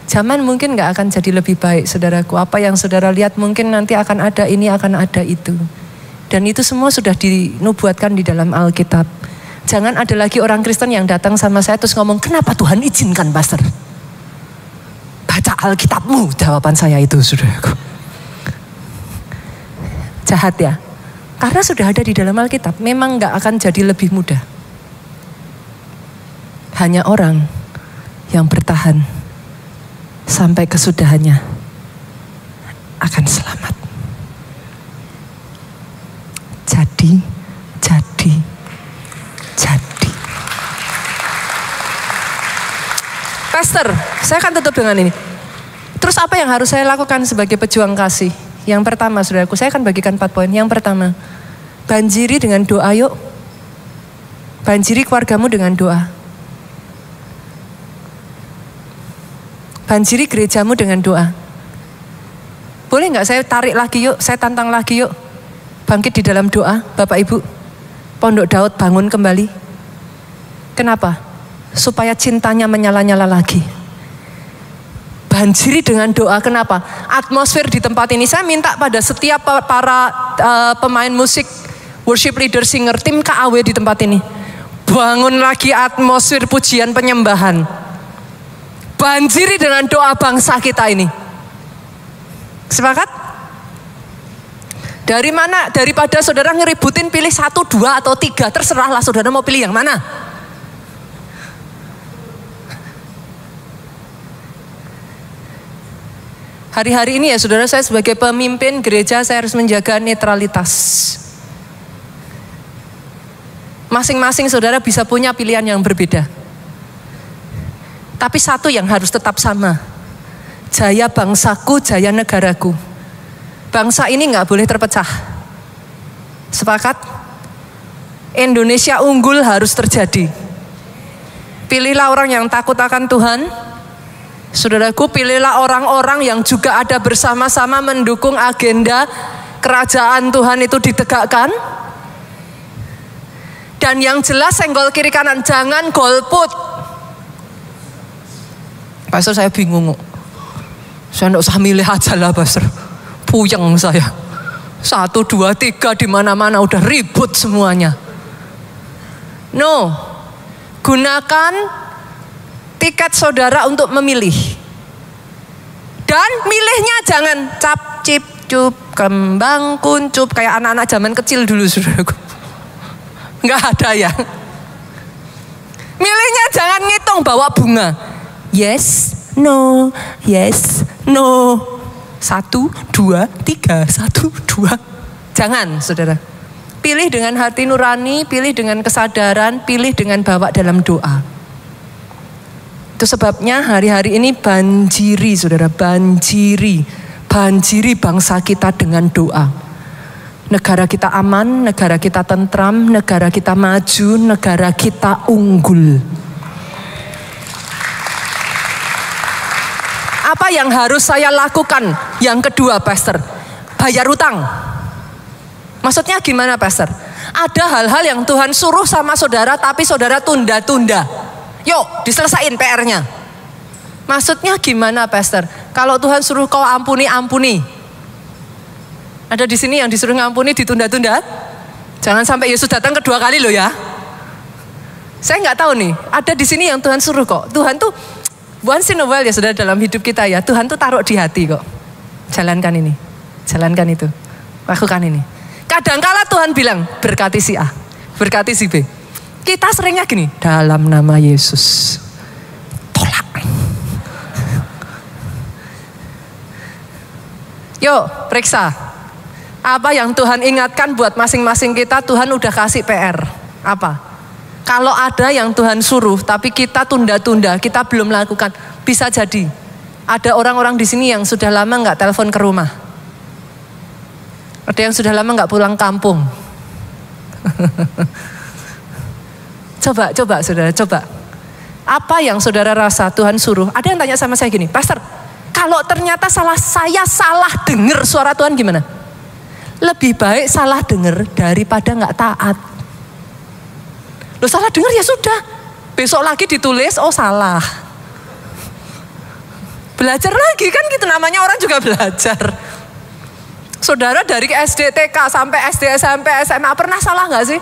Speaker 1: Zaman mungkin gak akan jadi lebih baik saudaraku. Apa yang saudara lihat mungkin nanti akan ada ini, akan ada itu. Dan itu semua sudah dinubuatkan di dalam Alkitab. Jangan ada lagi orang Kristen yang datang sama saya terus ngomong, kenapa Tuhan izinkan pastor? Baca Alkitabmu, jawaban saya itu saudaraku. Jahat ya. Karena sudah ada di dalam Alkitab, memang gak akan jadi lebih mudah. Hanya orang yang bertahan sampai kesudahannya akan selamat. Jadi. Pastor, saya akan tutup dengan ini. Terus apa yang harus saya lakukan sebagai pejuang kasih? Yang pertama, saudaraku, saya akan bagikan 4 poin. Yang pertama, banjiri dengan doa yuk. Banjiri keluargamu dengan doa. Banjiri gerejamu dengan doa. Boleh nggak saya tarik lagi yuk, saya tantang lagi yuk. Bangkit di dalam doa, Bapak Ibu. Pondok Daud bangun kembali. Kenapa? Supaya cintanya menyala-nyala lagi. Banjiri dengan doa, kenapa? Atmosfer di tempat ini, saya minta pada setiap para pemain musik, worship leader, singer, tim KAW di tempat ini. Bangun lagi atmosfer pujian penyembahan. Banjiri dengan doa bangsa kita ini. Sepakat? Dari mana? Daripada saudara ngeributin pilih 1, 2 atau 3, terserahlah saudara mau pilih yang mana. Hari-hari ini ya saudara, saya sebagai pemimpin gereja saya harus menjaga netralitas. Masing-masing saudara bisa punya pilihan yang berbeda. Tapi satu yang harus tetap sama. Jaya bangsaku, jaya negaraku. Bangsa ini gak boleh terpecah. Sepakat? Indonesia unggul harus terjadi. Pilihlah orang yang takut akan Tuhan. Saudaraku, pilihlah orang-orang yang juga ada bersama-sama mendukung agenda kerajaan Tuhan itu ditegakkan. Dan yang jelas senggol kiri kanan, jangan golput. Pastor, saya bingung. Saya tidak usah milih aja lah pastor. Puyeng saya. 1, 2, 3 di mana-mana udah ribut semuanya. No. Gunakan tiket saudara untuk memilih. Dan milihnya jangan cap, cip, cup, kembang, kuncup. Kayak anak-anak zaman kecil dulu saudaraku. Nggak ada ya. Milihnya jangan ngitung bawa bunga. Yes, no, yes, no. 1, 2, 3, 1, 2. Jangan saudara. Pilih dengan hati nurani, pilih dengan kesadaran, pilih dengan bawa dalam doa. Itu sebabnya hari-hari ini banjiri saudara, banjiri. banjiri bangsa kita dengan doa. Negara kita aman, negara kita tentram, negara kita maju, negara kita unggul. Apa yang harus saya lakukan? Yang kedua, Pastor, bayar utang. Maksudnya gimana, Pastor? Ada hal-hal yang Tuhan suruh sama saudara, tapi saudara tunda-tunda. Yuk, diselesain PR-nya. Maksudnya gimana, Pastor? Kalau Tuhan suruh kau ampuni, ampuni. Ada di sini yang disuruh ngampuni ditunda-tunda? Jangan sampai Yesus datang kedua kali loh ya. Saya nggak tahu nih, ada di sini yang Tuhan suruh kok. Tuhan tuh once in a while ya saudara dalam hidup kita ya. Tuhan tuh taruh di hati kok. Jalankan ini, jalankan itu, lakukan ini. Kadangkala Tuhan bilang, berkati si A, berkati si B. Kita seringnya gini, dalam nama Yesus. Tolak. Yuk, periksa. Apa yang Tuhan ingatkan buat masing-masing kita, Tuhan udah kasih PR. Apa? Kalau ada yang Tuhan suruh, tapi kita tunda-tunda, kita belum lakukan. Bisa jadi, ada orang-orang di sini yang sudah lama nggak telepon ke rumah. Ada yang sudah lama nggak pulang kampung. Coba saudara, coba. Apa yang saudara rasa Tuhan suruh? Ada yang tanya sama saya gini, Pastor, kalau ternyata saya salah dengar suara Tuhan gimana? Lebih baik salah dengar daripada nggak taat. Loh, salah dengar ya sudah. Besok lagi ditulis, oh salah. Belajar lagi kan gitu, namanya orang juga belajar. Saudara dari SD TK sampai SD SMP SMA pernah salah nggak sih?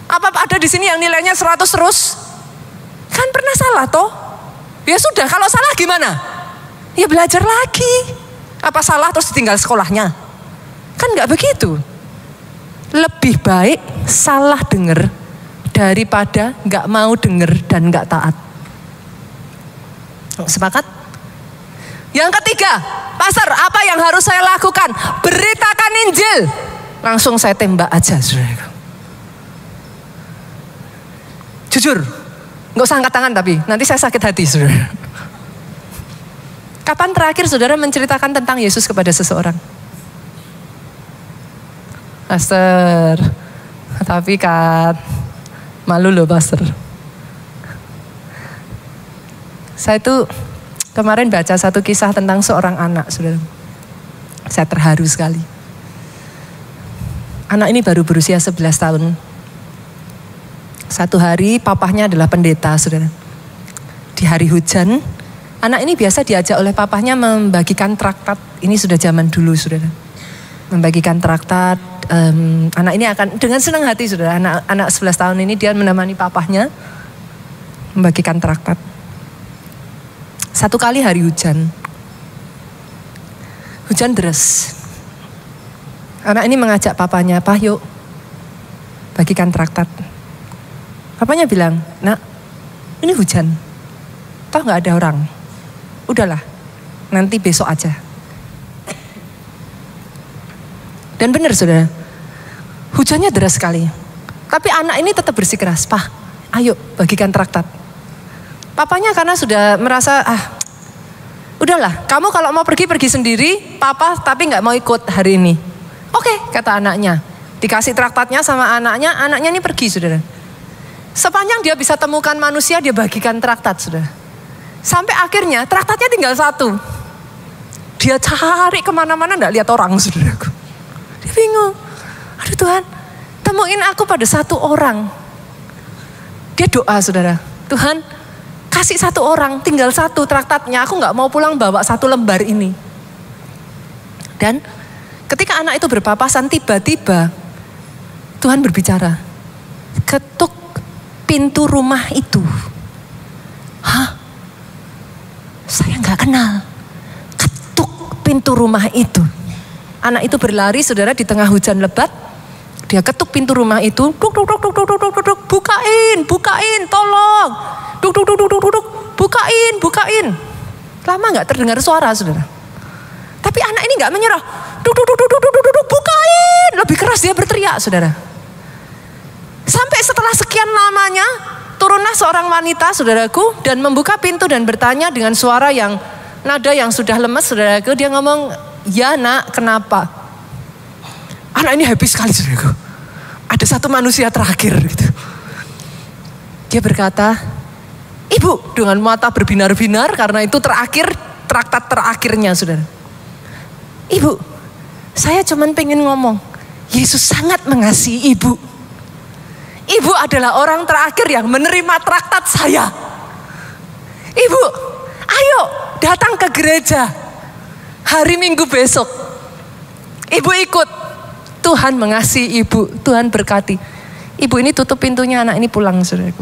Speaker 1: Apa ada di sini yang nilainya 100 terus? Kan pernah salah toh? Ya sudah, kalau salah gimana? Ya belajar lagi. Apa salah terus tinggal sekolahnya? Kan nggak begitu. Lebih baik salah dengar daripada nggak mau dengar dan nggak taat. Sepakat? Yang ketiga, Pastor, apa yang harus saya lakukan? Beritakan Injil. Langsung saya tembak aja, saudara. Jujur, nggak usah angkat tangan tapi nanti saya sakit hati, saudara. Kapan terakhir saudara menceritakan tentang Yesus kepada seseorang? Pastor, tapi kan malu loh, Pastor. Saya tuh kemarin baca satu kisah tentang seorang anak, saudara. Saya terharu sekali. Anak ini baru berusia 11 tahun. Satu hari papahnya adalah pendeta, saudara. Di hari hujan, anak ini biasa diajak oleh papahnya membagikan traktat. Ini sudah zaman dulu, saudara. Membagikan traktat. Anak ini akan dengan senang hati, saudara. Anak 11 tahun ini dia menemani papahnya membagikan traktat. Satu kali hari hujan. Hujan deras. Anak ini mengajak papanya, "Pah, yuk bagikan traktat." Papanya bilang, "Nak, ini hujan. Toh gak ada orang. Udahlah, nanti besok aja." Dan benar, saudara. Hujannya deras sekali. Tapi anak ini tetap bersikeras, "Pah, ayo bagikan traktat." Papanya karena sudah merasa, udahlah, kamu kalau mau pergi sendiri, papa tapi nggak mau ikut hari ini. Oke, kata anaknya. Dikasih traktatnya sama anaknya ini pergi, saudara. Sepanjang dia bisa temukan manusia, dia bagikan traktat, saudara. Sampai akhirnya traktatnya tinggal satu. Dia cari kemana-mana nggak lihat orang, saudaraku. Dia bingung. Aduh Tuhan, temuin aku pada satu orang. Dia doa, saudara. Tuhan, kasih satu orang, tinggal satu traktatnya. Aku gak mau pulang bawa satu lembar ini. Dan ketika anak itu berpapasan, tiba-tiba Tuhan berbicara. Ketuk pintu rumah itu. Hah? Saya gak kenal. Ketuk pintu rumah itu. Anak itu berlari, saudara, di tengah hujan lebat. Dia ketuk pintu rumah itu. Duk, duk, duk, duk, duk, duk, duk, duk. Bukain, tolong. Duk, duk, duk, duk, duk, duk. Bukain. Lama gak terdengar suara, saudara. Tapi anak ini gak menyerah. Duk, duk, duk, duk, duk, duk, duk, bukain. Lebih keras dia berteriak, saudara. Sampai setelah sekian lamanya, turunlah seorang wanita, saudaraku, dan membuka pintu dan bertanya dengan suara yang, nada yang sudah lemes, saudaraku. Dia ngomong, Ya nak, kenapa? Anak ini happy sekali saudaraku. Ada satu manusia terakhir gitu. Dia berkata, ibu, dengan mata berbinar-binar karena itu terakhir, traktat terakhirnya saudara. Ibu, saya cuman pengen ngomong, Yesus sangat mengasihi ibu. Ibu adalah orang terakhir yang menerima traktat saya. Ibu, ayo datang ke gereja hari Minggu besok. Ibu ikut. Tuhan mengasihi ibu, Tuhan berkati. Ibu ini tutup pintunya, anak ini pulang saudaraku.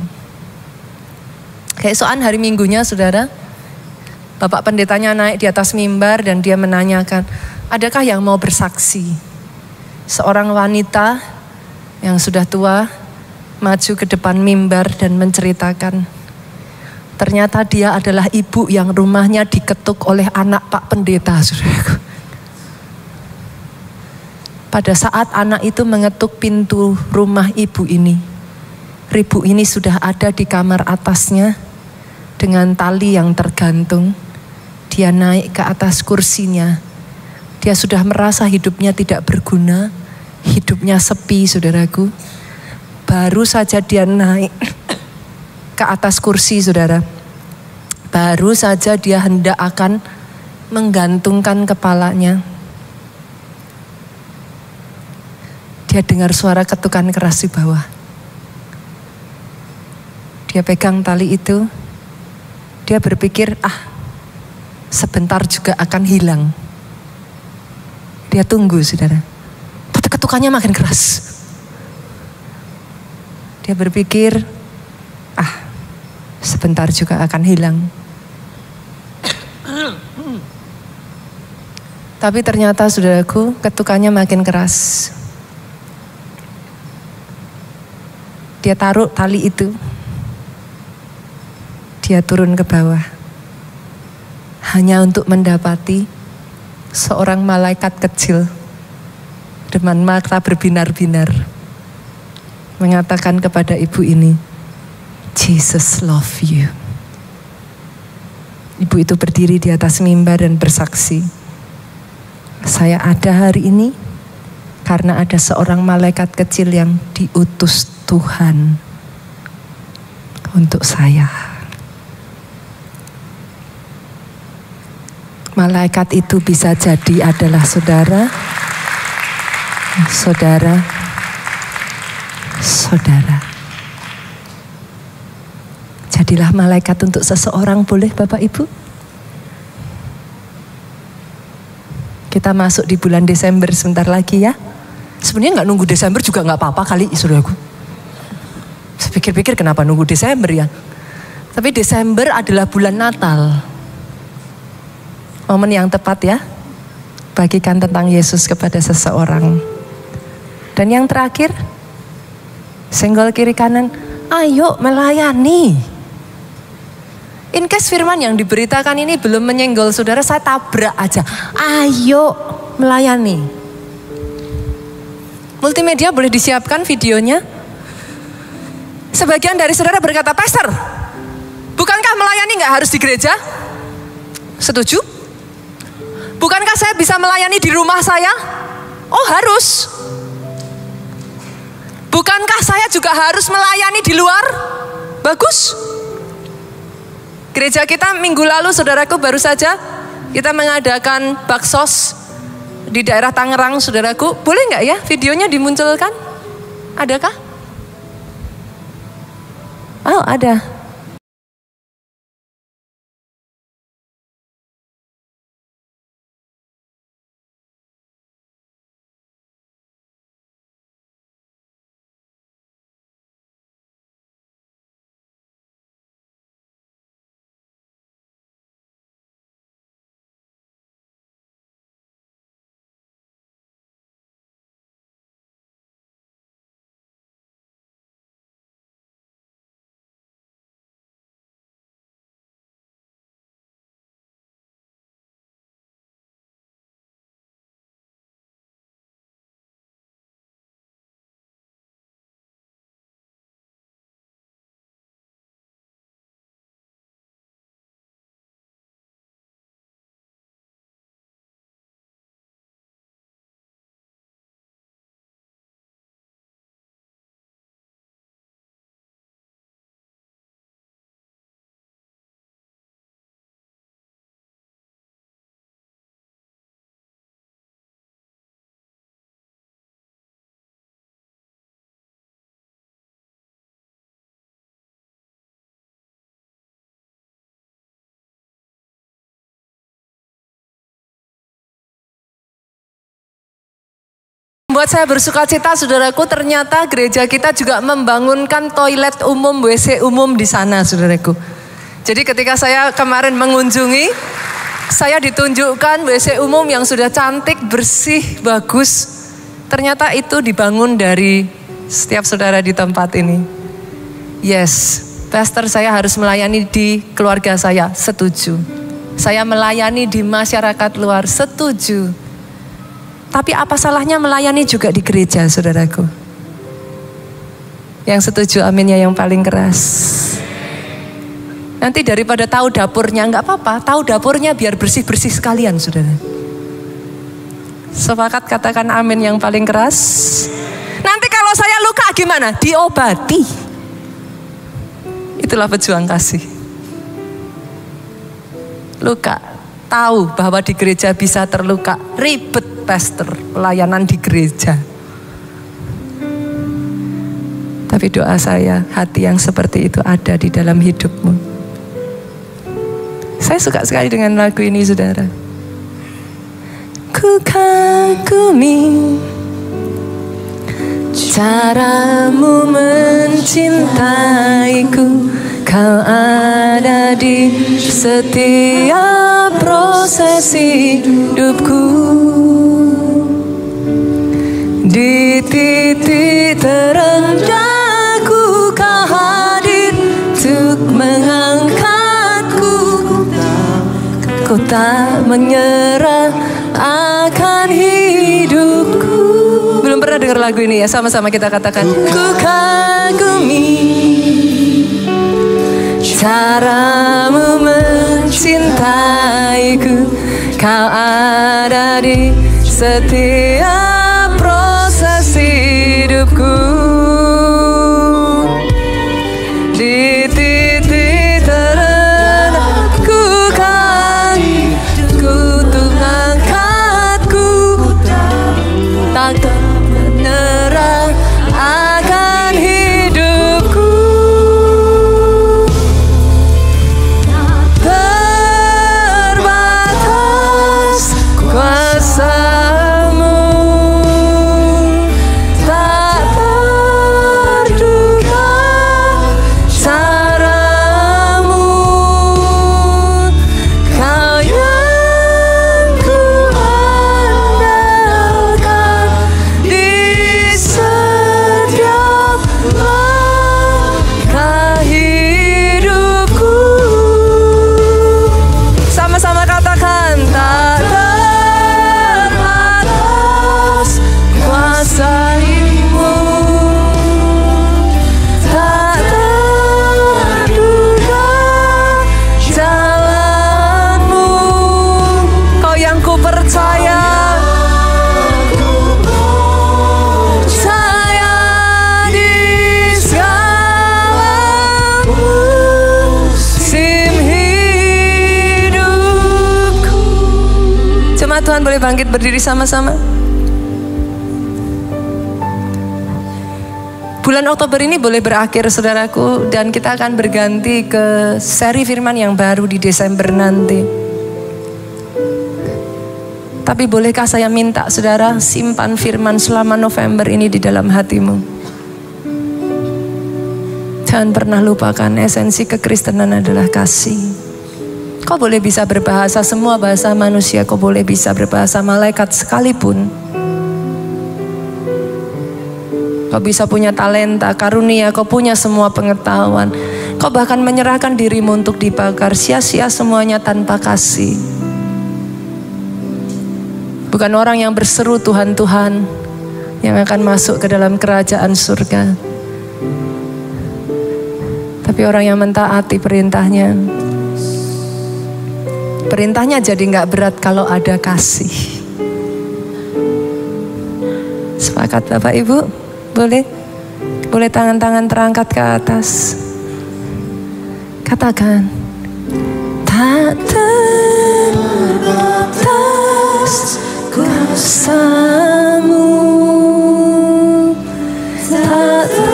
Speaker 1: Keesokan hari Minggunya saudara, Bapak pendetanya naik di atas mimbar dan dia menanyakan, adakah yang mau bersaksi? Seorang wanita yang sudah tua maju ke depan mimbar dan menceritakan, ternyata dia adalah ibu yang rumahnya diketuk oleh anak Pak Pendeta saudaraku. Pada saat anak itu mengetuk pintu rumah ibu ini sudah ada di kamar atasnya dengan tali yang tergantung. Dia naik ke atas kursinya. Dia sudah merasa hidupnya tidak berguna, hidupnya sepi saudaraku. Baru saja dia naik ke atas kursi saudara. Baru saja dia hendak akan menggantungkan kepalanya. Dia dengar suara ketukan keras di bawah. Dia pegang tali itu. Dia berpikir, sebentar juga akan hilang. Dia tunggu saudara. Tapi ketukannya makin keras. Dia berpikir, sebentar juga akan hilang. Tapi ternyata saudaraku, ketukannya makin keras. Dia taruh tali itu. Dia turun ke bawah. Hanya untuk mendapati seorang malaikat kecil dengan mata berbinar-binar mengatakan kepada ibu ini, Jesus love you. Ibu itu berdiri di atas mimbar dan bersaksi, saya ada hari ini karena ada seorang malaikat kecil yang diutus Tuhan untuk saya. Malaikat itu bisa jadi adalah saudara. Jadilah malaikat untuk seseorang, boleh Bapak Ibu? Kita masuk di bulan Desember sebentar lagi ya. Sebenarnya nggak nunggu Desember juga nggak apa-apa kali saudaraku. Saya pikir-pikir kenapa nunggu Desember ya. Tapi Desember adalah bulan Natal. Momen yang tepat ya. Bagikan tentang Yesus kepada seseorang. Dan yang terakhir, senggol kiri kanan, ayo melayani. In case firman yang diberitakan ini belum menyenggol saudara, saya tabrak aja. Ayo melayani. Multimedia boleh disiapkan videonya. Sebagian dari saudara berkata, Pastor, bukankah melayani gak harus di gereja? Setuju? Bukankah saya bisa melayani di rumah saya? Oh harus. Bukankah saya juga harus melayani di luar? Bagus. Gereja kita minggu lalu saudaraku baru saja kita mengadakan baksos di daerah Tangerang saudaraku. Boleh gak ya videonya dimunculkan? Adakah? Oh ada. membuat saya bersuka cita, saudaraku, ternyata gereja kita juga membangunkan toilet umum, WC umum di sana, saudaraku. Jadi ketika saya kemarin mengunjungi, saya ditunjukkan WC umum yang sudah cantik, bersih, bagus. Ternyata itu dibangun dari setiap saudara di tempat ini. Yes, pastor, saya harus melayani di keluarga saya, setuju. Saya melayani di masyarakat luar, setuju. Tapi apa salahnya melayani juga di gereja, saudaraku? Yang setuju aminnya yang paling keras. Nanti daripada tahu dapurnya, enggak apa-apa. Tahu dapurnya biar bersih-bersih sekalian, saudara. Sepakat katakan amin yang paling keras. Nanti kalau saya luka gimana? Diobati. Itulah pejuang kasih. Luka, tahu bahwa di gereja bisa terluka. Ribet pastor, pelayanan di gereja. Tapi doa saya, hati yang seperti itu ada di dalam hidupmu. Saya suka sekali dengan lagu ini, saudara. Ku kagumi caramu mencintaiku, kau ada di setiap proses hidupku. Di titik terendahku kau hadir untuk mengangkatku. Ku tak menyerah akan hidupku. Belum pernah dengar lagu ini ya? Sama-sama kita katakan. Ku kagumi caramu mencintaiku, kau ada di setiap proses hidupku. Di titik terendahku kan ku untuk angkatku, tak menyerah akan hidupku. Terbatas kuasamu, tak terduga caramu, kau yang ku andalkan di setiap langkah hidupku. Sama-sama katakan, tak terbatas kuasa-Mu, tak terduga jalan-Mu, Kau yang ku percaya. Percaya di segala musim hidupku. Jemaat Tuhan boleh bangkit berdiri sama-sama. Bulan Oktober ini boleh berakhir, saudaraku, dan kita akan berganti ke seri firman yang baru di Desember nanti. Tapi bolehkah saya minta saudara simpan firman selama November ini di dalam hatimu. Jangan pernah lupakan esensi kekristenan adalah kasih. Kau boleh bisa berbahasa semua bahasa manusia, kau boleh bisa berbahasa malaikat sekalipun. Kau bisa punya talenta, karunia, kau punya semua pengetahuan. Kau bahkan menyerahkan dirimu untuk dibakar, sia-sia semuanya tanpa kasih. Bukan orang yang berseru Tuhan, Tuhan yang akan masuk ke dalam kerajaan surga. Tapi orang yang mentaati perintahnya. Perintahnya jadi gak berat kalau ada kasih. Sepakat Bapak Ibu? Boleh? Boleh tangan-tangan terangkat ke atas. Katakan, tak terbatas kuasa-Mu, tak terduga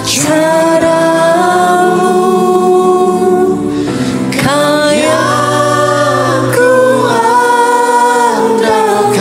Speaker 1: cara-Mu, Kau yang ku andalkan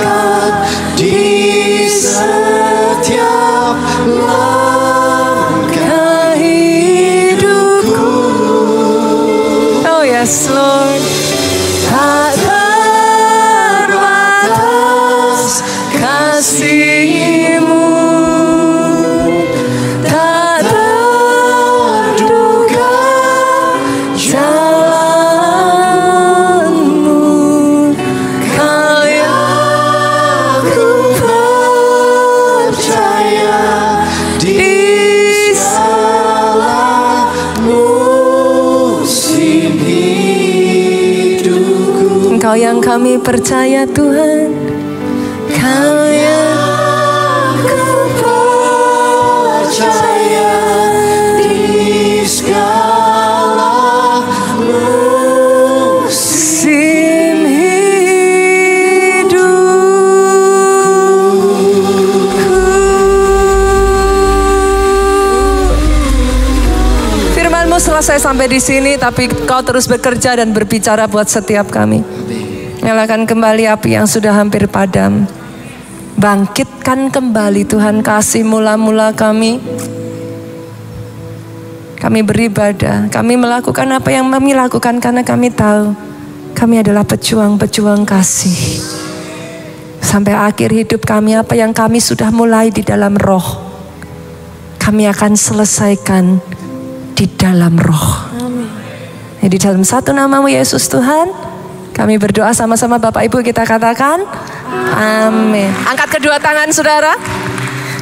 Speaker 1: Engkau yang kami percaya Tuhan, Kau yang ku percaya di segala musim hidupku. Firman-Mu selesai sampai di sini, tapi Kau terus bekerja dan berbicara buat setiap kami. Nyalakan kembali api yang sudah hampir padam. Bangkitkan kembali Tuhan kasih mula-mula kami. Kami beribadah, kami melakukan apa yang kami lakukan karena kami tahu kami adalah pejuang-pejuang kasih. Sampai akhir hidup kami, apa yang kami sudah mulai di dalam roh, kami akan selesaikan di dalam roh. Jadi dalam satu nama-Mu Yesus Tuhan, kami berdoa sama-sama Bapak Ibu, kita katakan amin. Angkat kedua tangan saudara.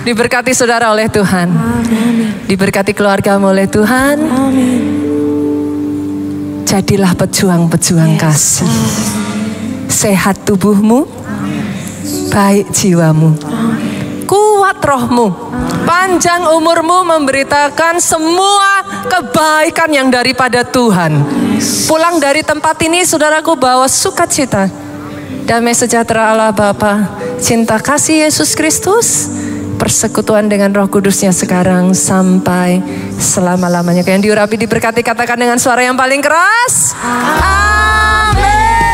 Speaker 1: Diberkati saudara oleh Tuhan. Amin. Diberkati keluargamu oleh Tuhan. Amin. Jadilah pejuang-pejuang kasih. Sehat tubuhmu, baik jiwamu, kuat rohmu, panjang umurmu memberitakan semua kebaikan yang daripada Tuhan. Pulang dari tempat ini saudaraku bawa sukacita, damai sejahtera Allah Bapa, cinta kasih Yesus Kristus, persekutuan dengan Roh Kudusnya sekarang sampai selama-lamanya. Yang diurapi diberkati katakan dengan suara yang paling keras. Amin.